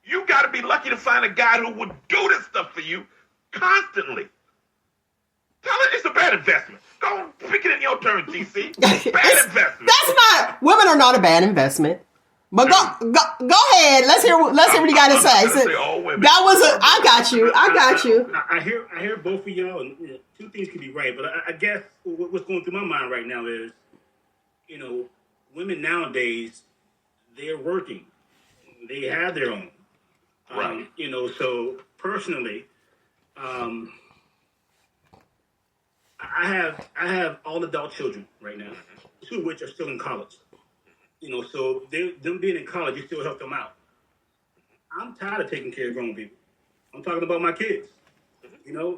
You got to be lucky to find a guy who would do this stuff for you constantly. Tell it it's a bad investment. Go pick it in your turn, DC. Bad investment. That's not, women are not a bad investment. But go ahead. Let's hear what you got to say. That was I got you. I hear both of y'all, and two things could be right, but I guess what's going through my mind right now is, women nowadays, they're working. They have their own. Right. So personally, I have all adult children right now, two of which are still in college. So them being in college, you still help them out. I'm tired of taking care of grown people. I'm talking about my kids.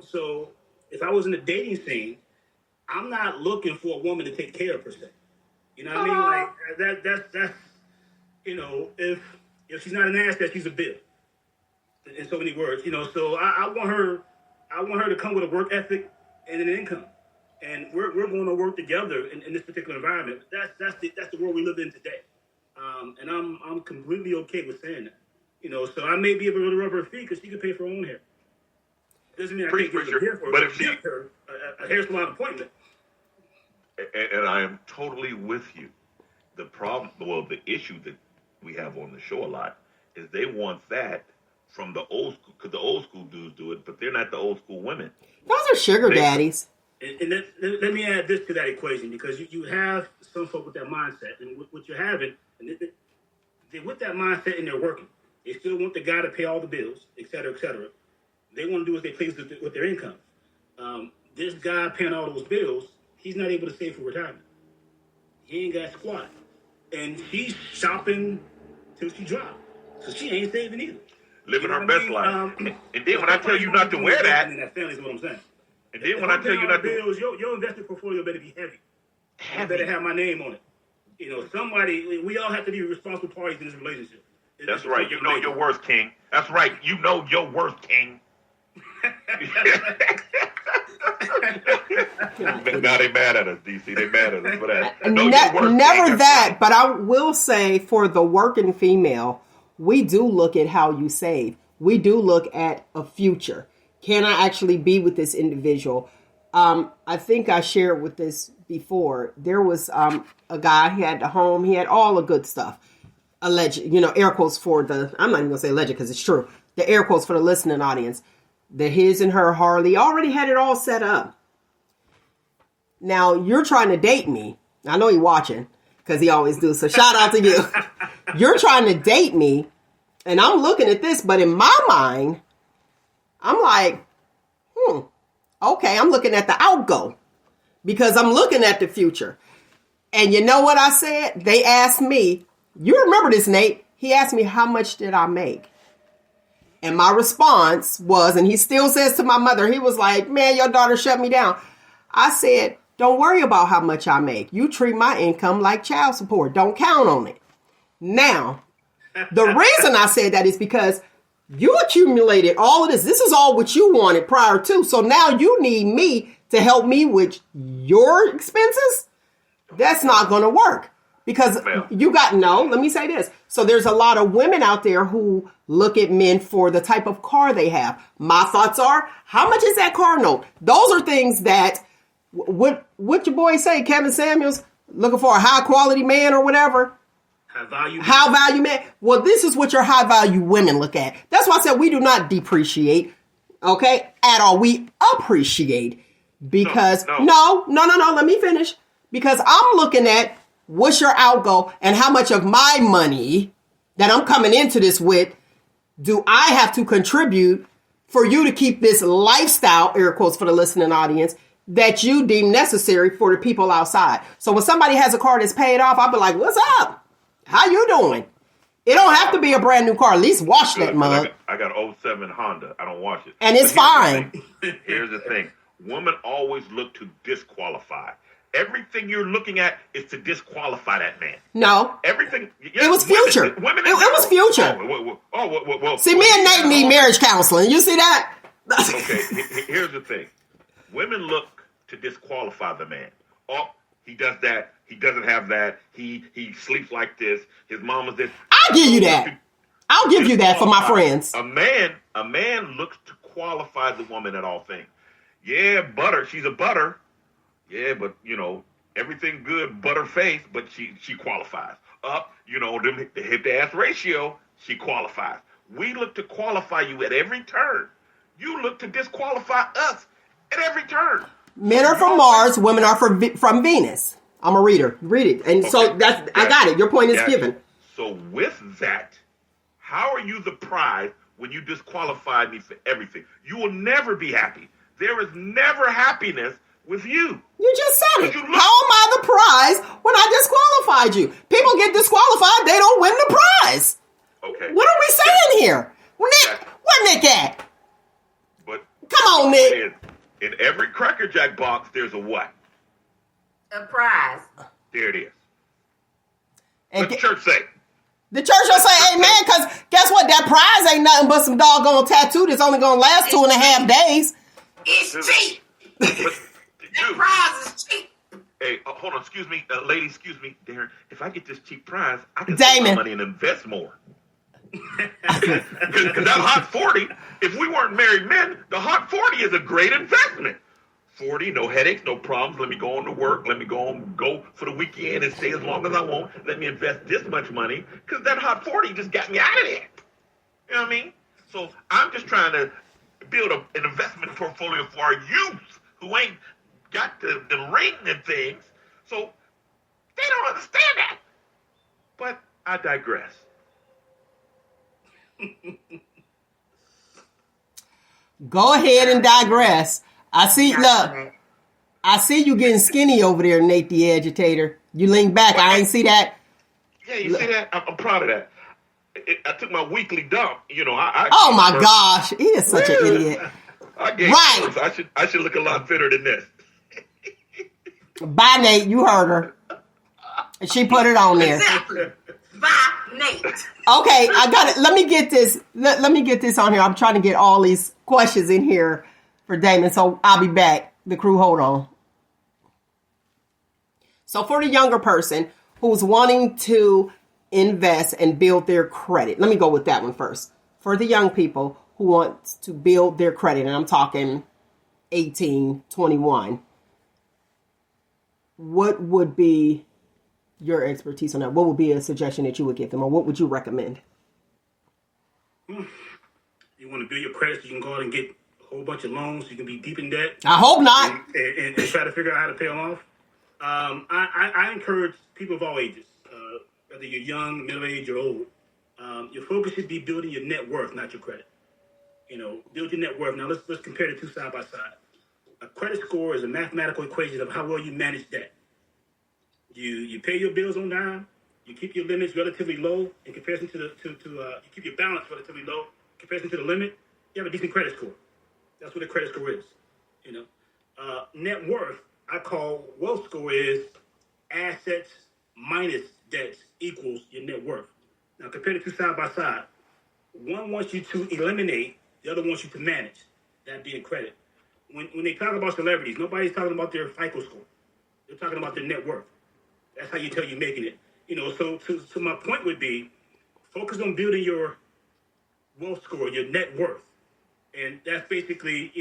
So if I was in the dating scene, I'm not looking for a woman to take care of per se. You know what I mean? Like that's if she's not an asset, she's a bill. In so many words, So I want her to come with a work ethic and an income. And we're going to work together in this particular environment. That's the world we live in today, and I'm completely okay with saying that. So I may be able to rub her feet because she can pay for her own hair. Doesn't mean I can't give her a hair for her. But if she her a hair salon appointment. And I am totally with you. The issue that we have on the show a lot is they want that from the old school, because the old school dudes do it, but they're not the old school women. Those are sugar daddies. And let me add this to that equation, because you have some folk with that mindset, and what you're having, and they're with that mindset and they're working. They still want the guy to pay all the bills, et cetera, et cetera. They want to do as they please with their income. This guy paying all those bills, he's not able to save for retirement. He ain't got squat. And she's shopping till she drops. So she ain't saving either. Living her best life. And then when I tell you not to wear that, family is what I'm saying. And then when I tell you not to, bills, your investment portfolio better be heavy. You better have my name on it. We all have to be responsible parties in this relationship. That's right. You know your worth, King. That's right. You know your worth, King. Now they mad at us, DC. They mad at us for that. Never that, but I will say for the working female, we do look at how you save. We do look at a future. Can I actually be with this individual? I think I shared with this before. There was a guy, he had the home, he had all the good stuff. Alleged, air quotes for the, I'm not even going to say alleged because it's true. The air quotes for the listening audience. The his and her Harley already had it all set up. Now, you're trying to date me. I know you're watching because he always do. So shout out to you. You're trying to date me. And I'm looking at this, but in my mind, I'm like, okay, I'm looking at the outgo because I'm looking at the future. And you know what I said? They asked me, you remember this, Nate? He asked me, how much did I make? And my response was, and he still says to my mother, he was like, man, your daughter shut me down. I said, don't worry about how much I make. You treat my income like child support. Don't count on it. Now, the reason I said that is because you accumulated all of this. This is all what you wanted prior to. So now you need me to help me with your expenses. That's not going to work because let me say this. So there's a lot of women out there who look at men for the type of car they have. My thoughts are, how much is that car note? Those are things that, what your boy say, Kevin Samuels, looking for a high quality man or whatever. High value man. Well, this is what your high value women look at. That's why I said we do not depreciate, okay, at all. We appreciate because no. Let me finish. Because I'm looking at what's your outgo and how much of my money that I'm coming into this with do I have to contribute for you to keep this lifestyle, air quotes for the listening audience, that you deem necessary for the people outside. So when somebody has a car that's paid off, I'll be like, what's up? How you doing? It don't have to be a brand new car. At least wash that mug. I got an 07 Honda. I don't wash it. And it's fine. Here's the thing. Women always look to disqualify. Everything you're looking at is to disqualify that man. No. Everything. It was future. It was future. Well, see, me and Nate need marriage counseling. You see that? Okay. Here's the thing. Women look to disqualify the man. Oh, he does that. He doesn't have that. He sleeps like this. His mama's this. I'll give you that. I'll give you that for my friends. A man looks to qualify the woman at all things. Yeah, butter. She's a butter. Yeah, but everything good, butter face, but she qualifies. The hip to ass ratio, she qualifies. We look to qualify you at every turn. You look to disqualify us at every turn. Men are from Mars, women are from Venus. I'm a reader. Read it. And so I got it. Your point is given. So with that, how are you the prize when you disqualify me for everything? You will never be happy. There is never happiness with you. You just said it. How am I the prize when I disqualified you? People get disqualified, they don't win the prize. Okay. What are we saying here? Nick, where Nick at? But come on, Nick. In every Cracker Jack box, there's a what? A prize. There it is. And what the church say? The church will say amen, because guess what? That prize ain't nothing but some doggone tattoo that's only going to last 2.5 days. It's cheap. That prize is cheap. Hey, hold on. Excuse me. Lady, excuse me. Darren, if I get this cheap prize, I can save my money and invest more. Because that Hot 40, if we weren't married men, the Hot 40 is a great investment. 40, no headaches, no problems. Let me go on to work. Let me go for the weekend and stay as long as I want. Let me invest this much money because that Hot 40 just got me out of there. You know what I mean? So I'm just trying to build an investment portfolio for our youth who ain't got the ring and things. So they don't understand that. But I digress. Go ahead and digress. I see you getting skinny over there, Nate the Agitator. You lean back. I ain't see that. Yeah, you see that? I'm proud of that. I took my weekly dump. Oh my gosh, he is such an idiot. I should look a lot fitter than this. Bye, Nate. You heard her. She put it on there. Exactly. Bye, Nate. Okay, I got it. Let me get this. Let me get this on here. I'm trying to get all these questions in here for Damon, so I'll be back. The crew, hold on. So for the younger person who's wanting to invest and build their credit, let me go with that one first. For the young people who want to build their credit, and I'm talking 18, 21, what would be your expertise on that? What would be a suggestion that you would give them, or what would you recommend? You want to build your credit so you can go out and get a whole bunch of loans so you can be deep in debt? I hope not. And try to figure out how to pay them off. I encourage people of all ages, whether you're young, middle-aged, or old, Your focus should be building your net worth, not your credit. Build your net worth. Now let's compare the two side by side. A credit score is a mathematical equation of how well you manage debt. You pay your bills on time. You keep your limits relatively low in comparison to you keep your balance relatively low in comparison to the limit. You have a decent credit score. That's what a credit score is. Net worth, I call wealth score is assets minus debts equals your net worth. Now compare the two side by side. One wants you to eliminate, the other wants you to manage. That being credit. When they talk about celebrities, nobody's talking about their FICO score. They're talking about their net worth. That's how you tell you're making it. So my point would be, focus on building your wealth score, your net worth. And that's basically,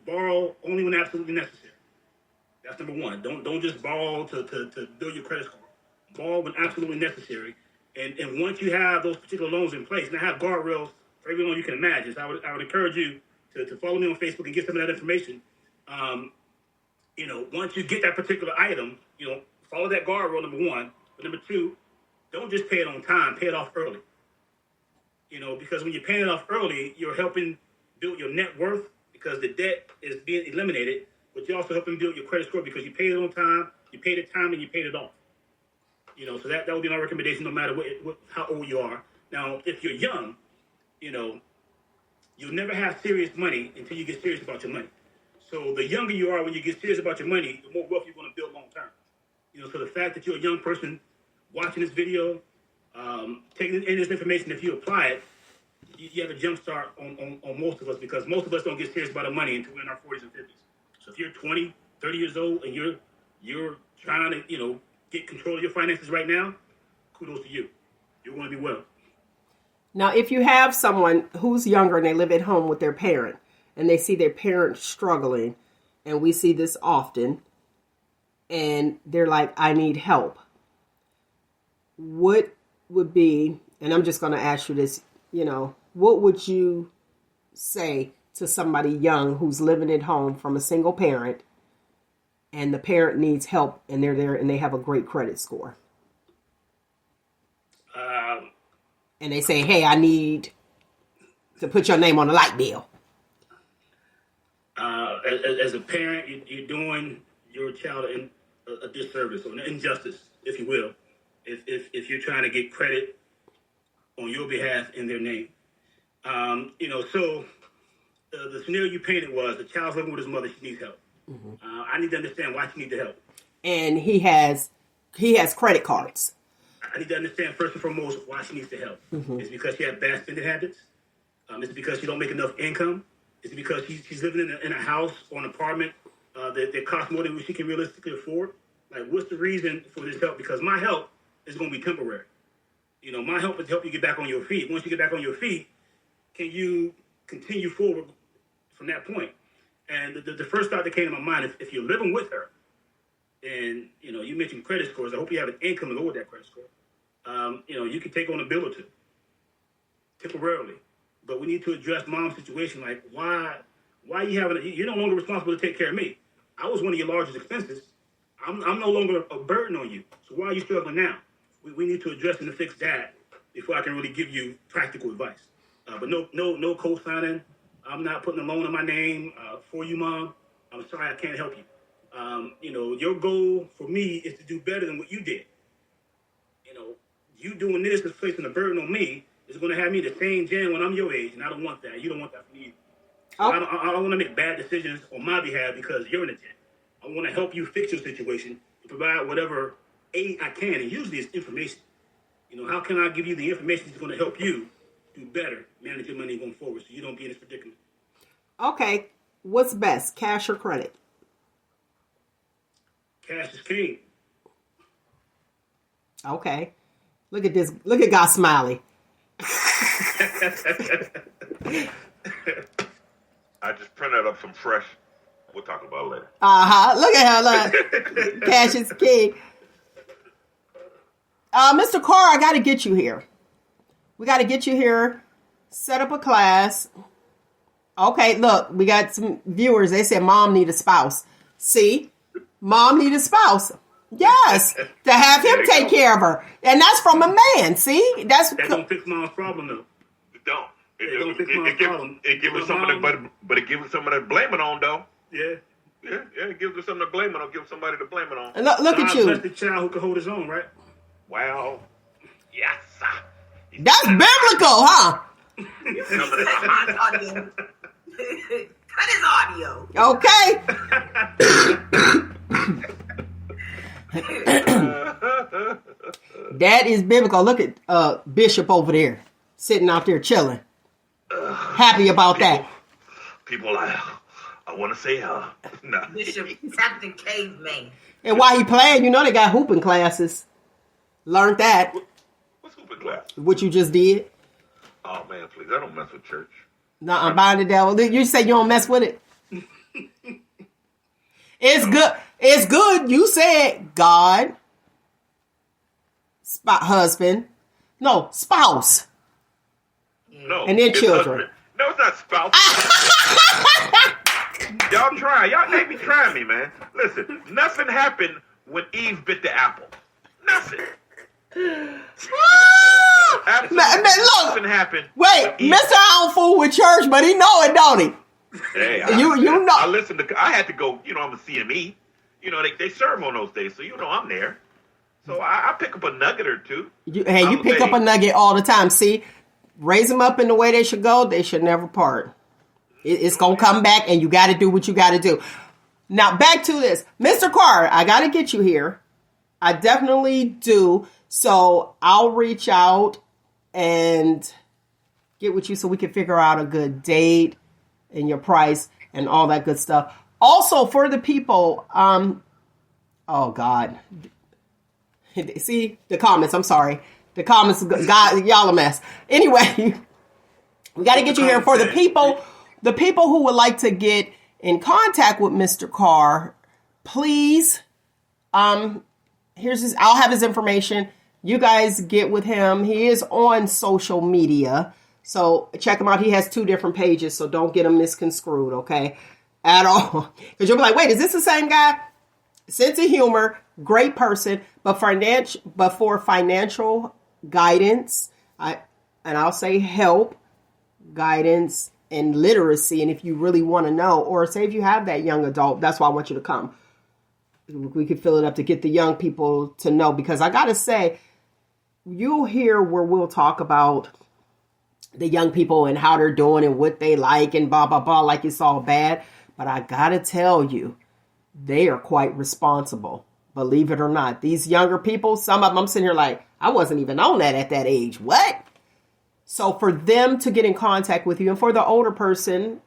borrow only when absolutely necessary. That's number one. Don't just borrow to build your credit score. Borrow when absolutely necessary. And once you have those particular loans in place, and I have guardrails for every loan you can imagine, so I would encourage you to follow me on Facebook and get some of that information. Once you get that particular item, follow that guardrail, number one. But number two, don't just pay it on time, pay it off early. Because when you're paying it off early, you're helping build your net worth because the debt is being eliminated, but you're also helping build your credit score because you paid it on time, you paid it time, and you paid it off. So that would be my recommendation no matter how old you are. Now, if you're young, you'll never have serious money until you get serious about your money. So the younger you are when you get serious about your money, the more wealth you're going to build long term. So the fact that you're a young person watching this video, taking in this information, if you apply it, you have a jump start on most of us because most of us don't get serious about our money until we're in our 40s and 50s. So if you're 20, 30 years old and you're trying to, get control of your finances right now, kudos to you. You're going to be well. Now, if you have someone who's younger and they live at home with their parent and they see their parent struggling, and we see this often, and they're like, I need help. What would be, and I'm just going to ask you this, what would you say to somebody young who's living at home from a single parent and the parent needs help and they're there and they have a great credit score? And they say, hey, I need to put your name on a light bill. As a parent, you're doing your child a disservice or an injustice, if you will, if you're trying to get credit on your behalf in their name. So the scenario you painted was the child's living with his mother, she needs help. Mm-hmm. I need to understand why she needs the help. And he has credit cards. I need to understand first and foremost why she needs the help. Mm-hmm. It's because she has bad spending habits. It's because she don't make enough income. It's because she's living in a house or an apartment that costs more than she can realistically afford. Like, what's the reason for this help? Because my help is going to be temporary. My help is to help you get back on your feet. Once you get back on your feet, can you continue forward from that point? And the first thought that came to my mind, if you're living with her, and you mentioned credit scores, I hope you have an income to lower that credit score. You can take on a bill or two temporarily, but we need to address mom's situation. Like, why you're no longer responsible to take care of me. I was one of your largest expenses. I'm no longer a burden on you. So why are you struggling now? We need to address and fix that before I can really give you practical advice. But no co-signing. I'm not putting a loan in my name for you, Mom. I'm sorry, I can't help you. Your goal for me is to do better than what you did. You doing this is placing a burden on me. Is going to have me the same jam when I'm your age, and I don't want that. You don't want that for me. So I don't want to make bad decisions on my behalf because you're in a jam. I want to help you fix your situation and provide whatever aid I can, and usually it's information. How can I give you the information that's going to help you do better, manage your money going forward so you don't be in this predicament? Okay. What's best, cash or credit? Cash is king. Okay. Look at this. Look at God Smiley. I just printed up some fresh. We'll talk about it later. Look at her. Look. Cash is king. Mr. Carr, I got to get you here. We got to get you here. Set up a class. Okay, look, we got some viewers. They said mom need a spouse. See? Mom need a spouse. Yes, to have him take care of her, and that's from a man. See, That don't fix mom's problem though. It don't. It don't fix mom's problem. It gives her something, but it gives her something to blame it on, though. Yeah. Yeah, it gives her something to blame it on. Give somebody to blame it on. Look at God you. bless the child who can hold his own, right? Wow. Yes. That's biblical, huh? Cut his audio. Okay. That is biblical. Look at Bishop over there, sitting out there chilling. Happy about that. People, I want to say, nah. Bishop Captain Caveman. And while he playing, you know they got hooping classes. Learned that. What's hooping class? What you just did. Oh man, please, I don't mess with church. No, I'm buying the devil. You say you don't mess with it. It's good. It's good. You said God, husband, no spouse, No, and then it's children. husband. No, it's not spouse. Y'all try. They be trying me, man. Listen, nothing happened when Eve bit the apple. Nothing. Absolutely Man, look. nothing happened. Wait, when Eve- Mr. I don't fool with church, but he know it, don't he? Hey, You know. I listened to. I had to go. I'm a CME. They serve on those days, so I'm there. So I pick up a nugget or two. You pick up a nugget all the time. See, raise them up in the way they should go. They should never part. It's gonna come back, and you got to do what you got to do. Now back to this, Mr. Carr. I got to get you here. I definitely do. So I'll reach out and get with you so we can figure out a good date and your price and all that good stuff. Also for the people, oh God. See the comments, I'm sorry. The comments, God, y'all a mess. Anyway, we got to get you here for the people who would like to get in contact with Mr. Carr. Please, I'll have his information. You guys get with him. He is on social media. So check him out. He has 2 different pages, so don't get him misconstrued, okay? At all. Because you'll be like, wait, is this the same guy? Sense of humor, great person, but for financial guidance, I'll say help, guidance, and literacy. And if you really want to know, or say if you have that young adult, that's why I want you to come. We could fill it up to get the young people to know, because I got to say, you'll hear where we'll talk about the young people and how they're doing and what they like and blah, blah, blah, like it's all bad. But I got to tell you, they are quite responsible. Believe it or not. These younger people, some of them, I'm sitting here like, I wasn't even on that at that age. What? So for them to get in contact with you, and for the older person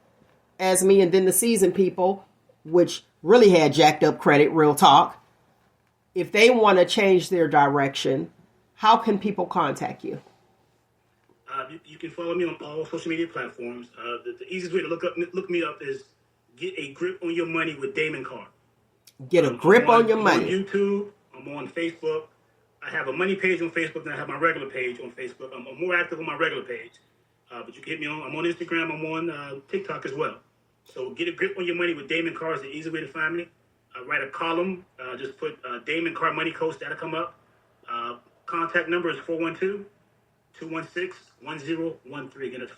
as me, and then the seasoned people, which really had jacked up credit, real talk, if they want to change their direction, how can people contact you? You can follow me on all social media platforms. The easiest way to look me up is Get a Grip on Your Money with Damon Carr. Get a grip on your money. I'm on YouTube. I'm on Facebook. I have a money page on Facebook, and I have my regular page on Facebook. I'm more active on my regular page. But you can hit me on. I'm on Instagram. I'm on TikTok as well. So Get a Grip on Your Money with Damon Carr is the easy way to find me. I write a column. Just put Damon Carr Money Coach. That'll come up. Contact number is 412-216-1013. Again, it's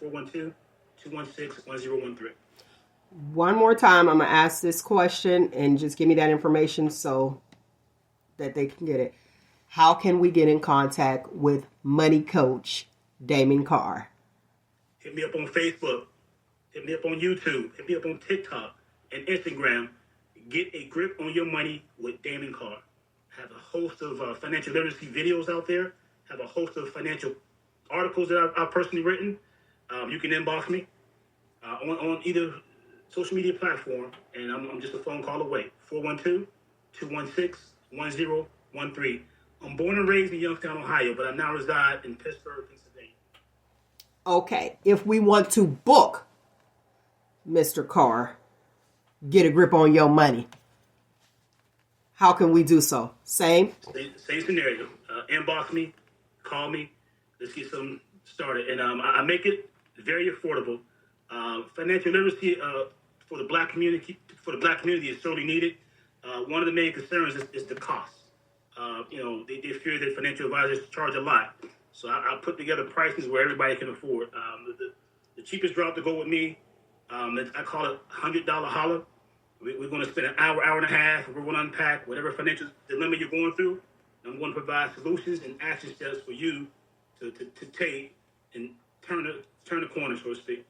412-216-1013. One more time, I'm going to ask this question and just give me that information so that they can get it. How can we get in contact with Money Coach Damon Carr? Hit me up on Facebook. Hit me up on YouTube. Hit me up on TikTok and Instagram. Get a Grip on Your Money with Damon Carr. Have a host of financial literacy videos out there. Have a host of financial articles that I've personally written. You can inbox me on either social media platform, and I'm just a phone call away. 412-216-1013. I'm born and raised in Youngstown, Ohio, but I now reside in Pittsburgh, Pennsylvania. Okay, if we want to book Mr. Carr, Get a Grip on Your Money, how can we do so? Same Scenario. Inbox me, call me. Let's get something started. And I make it very affordable. Financial literacy for the black community is sorely needed. One of the main concerns is the cost. they fear that financial advisors charge a lot. So I put together prices where everybody can afford. The cheapest route to go with me, I call it $100 holler. We're going to spend an hour, hour and a half. We're going to unpack whatever financial dilemma you're going through. And I'm going to provide solutions and action steps for you to take and turn the corner, so to speak.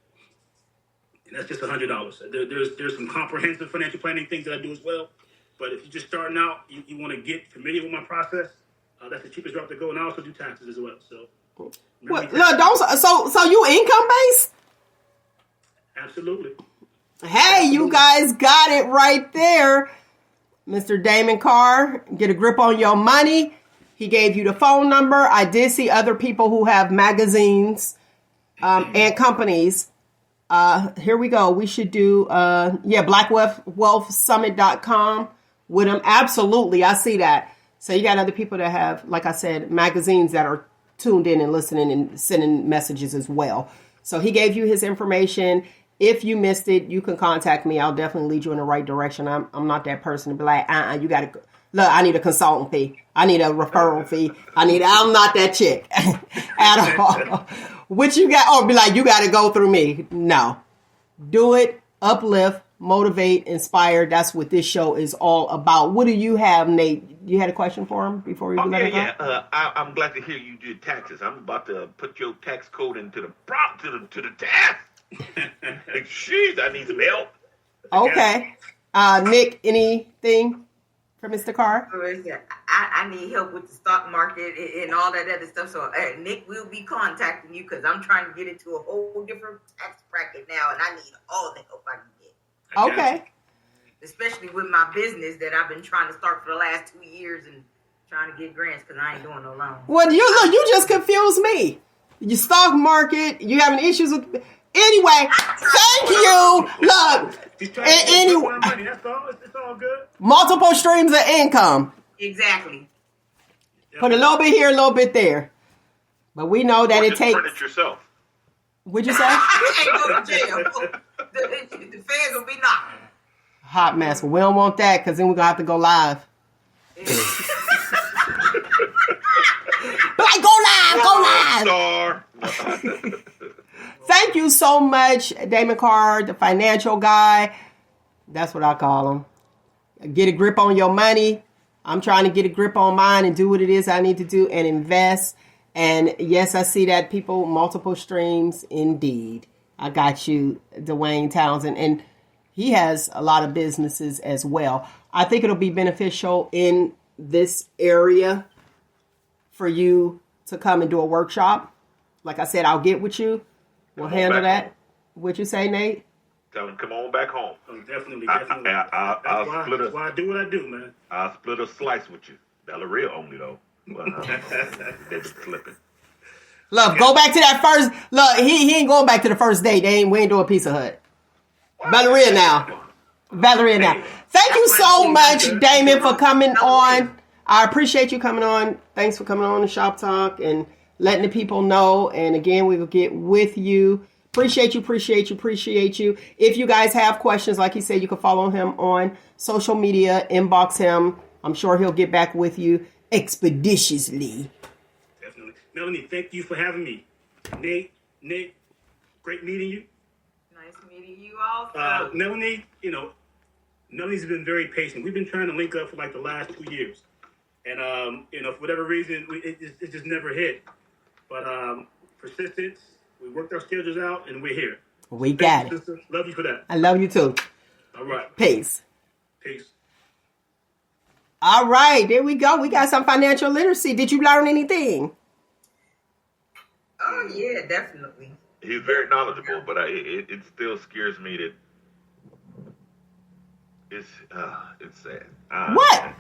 And that's just $100. There's some comprehensive financial planning things that I do as well. But if you're just starting out, you want to get familiar with my process. That's the cheapest route to go, and I also do taxes as well. So, so you income based? Absolutely. Hey, you guys got it right there. Mr. Damon Carr, get a grip on your money. He gave you the phone number. I did see other people who have magazines and companies. Here we go. We should do, blackwealthsummit.com with him. Absolutely. I see that. So you got other people that have, like I said, magazines that are tuned in and listening and sending messages as well. So he gave you his information. If you missed it, you can contact me. I'll definitely lead you in the right direction. I'm not that person to be like, you got to, look, I need a consultant fee. I need a referral fee. I'm not that chick at all. What you got, or be like, you got to go through me. No. Do it, uplift, motivate, inspire. That's what this show is all about. What do you have, Nate? You had a question for him before we let it go? I'm glad to hear you did taxes. I'm about to put your tax code into the prompt to the task. Jeez, I need some help. Okay. Nick, anything for Mr. Carr? I need help with the stock market and all that other stuff. So Nick will be contacting you because I'm trying to get into a whole different tax bracket now, and I need all the help I can get. Okay. Especially with my business that I've been trying to start for the last 2 years and trying to get grants because I ain't doing no loans. Well, you just confused me. Your stock market, you having issues with... Anyway, thank you. Look, anyway, it's all good. Multiple streams of income. Exactly. Put a little bit here, a little bit there. But we know that it takes... Print it yourself. What'd you say? You ain't going to jail. The feds will be knocking. Hot mess. Well, we don't want that because then we're going to have to go live. Like, go live. Thank you so much, Damon Carr, the financial guy. That's what I call him. Get a grip on your money. I'm trying to get a grip on mine and do what it is I need to do and invest. And yes, I see that people, multiple streams, indeed. I got you, Dwayne Townsend. And he has a lot of businesses as well. I think it'll be beneficial in this area for you to come and do a workshop. Like I said, I'll get with you. We'll handle that. Home. What'd you say, Nate? Tell him, come on back home. Oh, definitely. That's why I do what I do, man. I'll split a slice with you. Belleria only, though. They was flipping. Look, go back to that first. Look, he ain't going back to the first date. We ain't doing Pizza Hut. Belleria now. Thank you so much, Damon, for coming on. I appreciate you coming on. Thanks for coming on the Shop Talk and letting the people know. And again, we will get with you. Appreciate you. If you guys have questions, like he said, you can follow him on social media, inbox him. I'm sure he'll get back with you expeditiously. Definitely. Melanie, thank you for having me. Nate, great meeting you. Nice meeting you also. Melanie, Melanie's been very patient. We've been trying to link up for like the last 2 years. And, for whatever reason, it just never hit. But persistence, we worked our schedules out, and we're here. We got it. Sister. Love you for that. I love you too. All right. Peace. All right, there we go. We got some financial literacy. Did you learn anything? Oh, yeah, definitely. He's very knowledgeable, but it still scares me that it's sad. What?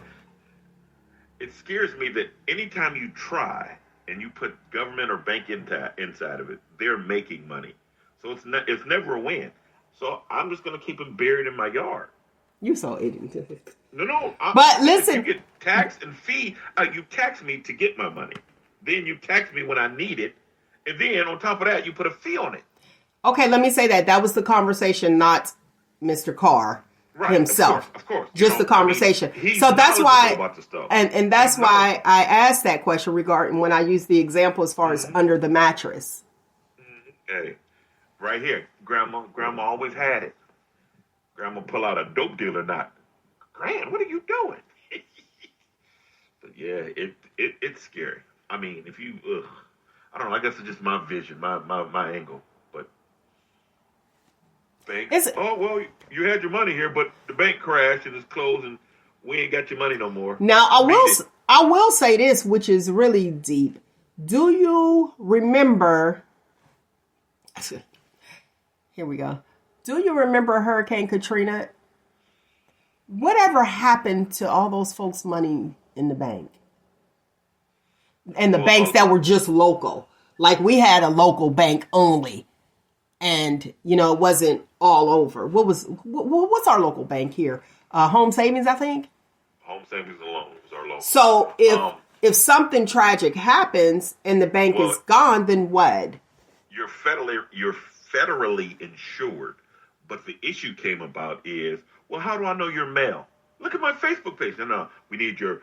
It scares me that anytime you try and you put government or bank inside of it, they're making money. So it's never a win. So I'm just going to keep them buried in my yard. You so idiot. No. But listen. You get taxed and fee. You tax me to get my money. Then you tax me when I need it. And then on top of that, you put a fee on it. Okay, let me say that. That was the conversation, not Mr. Carr. Right, himself. Of course. Just the conversation. He's so that's why, about the stuff. and that's why I asked that question regarding when I used the example as far as under the mattress. Hey, right here, Grandma always had it. Grandma pull out a dope dealer knot. Gran, what are you doing? But yeah, it's scary. I mean, if you, I don't know. I guess it's just my vision, my angle. But bank. Oh well, you had your money here, but the bank crashed and it's closed, and we ain't got your money no more. Now I will say this, which is really deep. Do you remember? Here we go. Do you remember Hurricane Katrina? Whatever happened to all those folks' money in the bank? And the banks that were just local. Like we had a local bank only. And, it wasn't all over. What's our local bank here? Home Savings, I think? Home Savings and Loans are local. So if something tragic happens and the bank is gone, then what? You're federally insured. But the issue came about is, well, how do I know you're male? Look at my Facebook page. No, we need your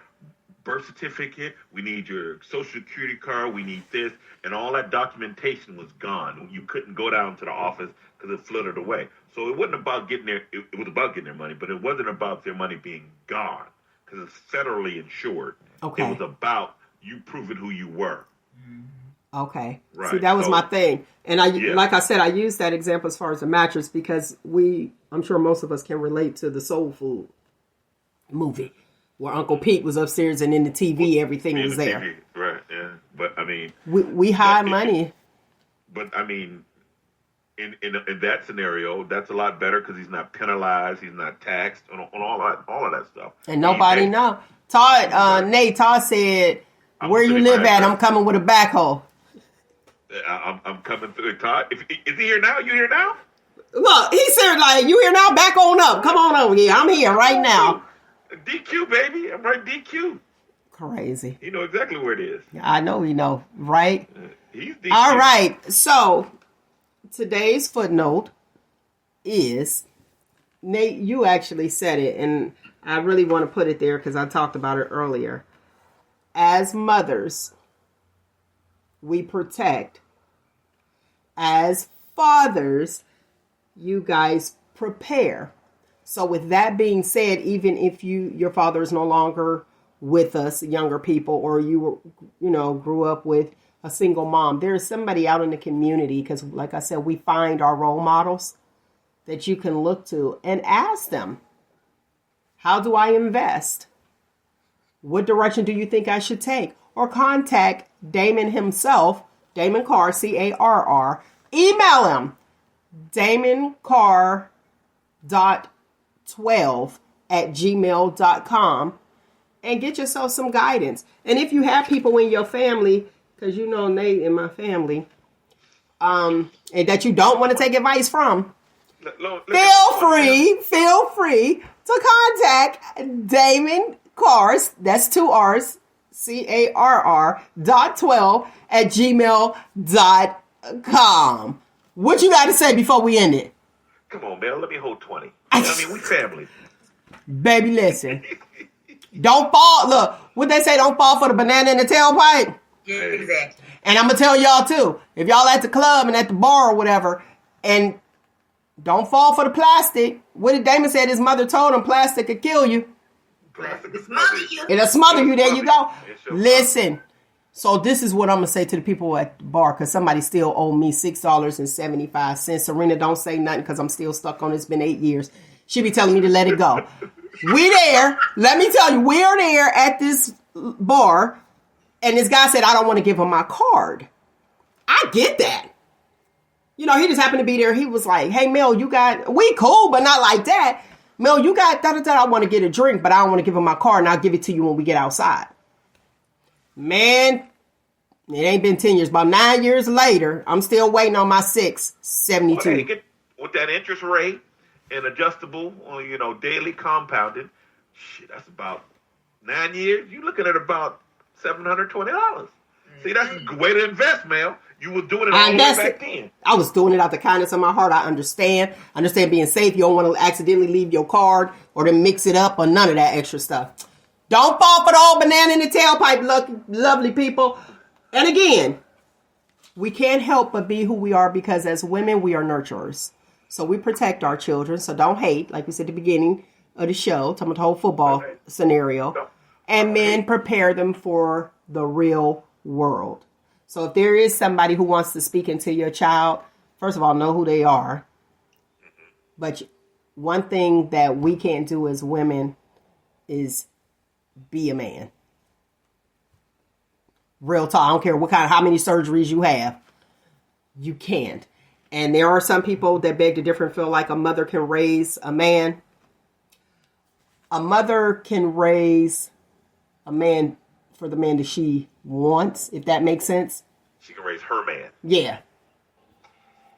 birth certificate. We need your social security card. We need this. And all that documentation was gone. You couldn't go down to the office because it fluttered away. So it wasn't about getting their, it was about getting their money, but it wasn't about their money being gone because it's federally insured. Okay. It was about you proving who you were. Okay. Right. See, that was my thing. And like I said, I used that example as far as the mattress because I'm sure most of us can relate to the Soul Food movie where Uncle Pete was upstairs and in the TV, everything was there. TV. Right, yeah. But I mean, we hide money. But I mean, in that scenario, that's a lot better because he's not penalized, he's not taxed on all of that stuff. And nobody know. Todd said, "Where you live at? I'm coming with a backhoe." I'm coming through. Todd, is he here now? You here now? Look, he said, like, you here now? Back on up. Come on over here. I'm here right now. DQ, baby. I'm right DQ. Crazy. You know exactly where it is. I know he know, right? He's DQ. All right. So, today's footnote is, Nate, you actually said it, and I really want to put it there because I talked about it earlier. As mothers, we protect. As fathers, you guys prepare. So with that being said, even if your father is no longer with us, younger people, or you grew up with a single mom, there's somebody out in the community, because like I said, we find our role models that you can look to and ask them, how do I invest? What direction do you think I should take? Or contact Damon himself, Damon Carr, Carr. Email him, damoncarr.12@gmail.com, and get yourself some guidance. And if you have people in your family, because you know Nate in my family, and that you don't want to take advice from, feel free to contact Damon Carr, that's 2 R's, CARR.12@gmail.com. What you got to say before we end it? Come on, man. Let me hold 20. I mean, we family. Baby, listen. Don't fall. Look, what they say, don't fall for the banana in the tailpipe. Yeah, exactly. And I'm going to tell y'all, too. If y'all at the club and at the bar or whatever, and don't fall for the plastic. What did Damon said his mother told him? Plastic could kill you. It'll smother you. There you go. Listen. So this is what I'm going to say to the people at the bar, because somebody still owe me $6.75. Serena, don't say nothing because I'm still stuck on it. It's been 8 years. She be telling me to let it go. We there. Let me tell you, we are there at this bar, and this guy said, I don't want to give him my card. I get that. He just happened to be there. He was like, hey, Mel, we cool, but not like that. Mel, you got I want to get a drink, but I don't want to give him my card, and I'll give it to you when we get outside. Man, it ain't been 10 years. About 9 years later, I'm still waiting on my $6.72. Well, with that interest rate and adjustable, daily compounded, shit, that's about 9 years. You're looking at about $720. See, that's a good way to invest, man. You was doing it I all the way invested. back then. I was doing it out the kindness of my heart. I understand. Being safe. You don't want to accidentally leave your card or to mix it up or none of that extra stuff. Don't fall for the old banana in the tailpipe, lovely people. And again, we can't help but be who we are because as women, we are nurturers. So we protect our children. So don't hate, like we said at the beginning of the show, talking about the whole football scenario. And men prepare them for the real world. So if there is somebody who wants to speak into your child, first of all, know who they are. But one thing that we can't do as women is be a man. Real talk. I don't care how many surgeries you have. You can't. And there are some people that beg to differ and feel like a mother can raise a man. A mother can raise a man for the man that she wants, if that makes sense. She can raise her man. Yeah.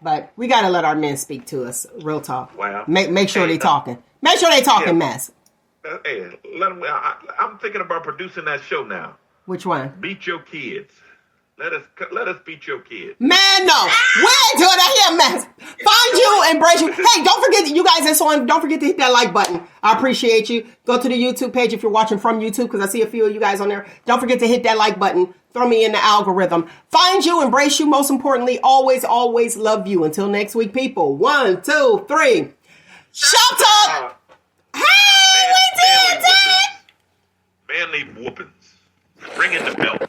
But we got to let our men speak to us. Real talk. Wow. Make sure they talking. Make sure they talking mess. Hey, let them, I'm thinking about producing that show now. Which one? Beat your kids. Let us beat your kids. Man, no. We ain't doing that here, mess. Find you, embrace you. Hey, don't forget, you guys that's on, don't forget to hit that like button. I appreciate you. Go to the YouTube page if you're watching from YouTube, because I see a few of you guys on there. Don't forget to hit that like button. Throw me in the algorithm. Find you, embrace you. Most importantly, always, always love you. Until next week, people. 1, 2, 3. Shop talk. Hey, we did it! Manly whoopings. Bring in the belt.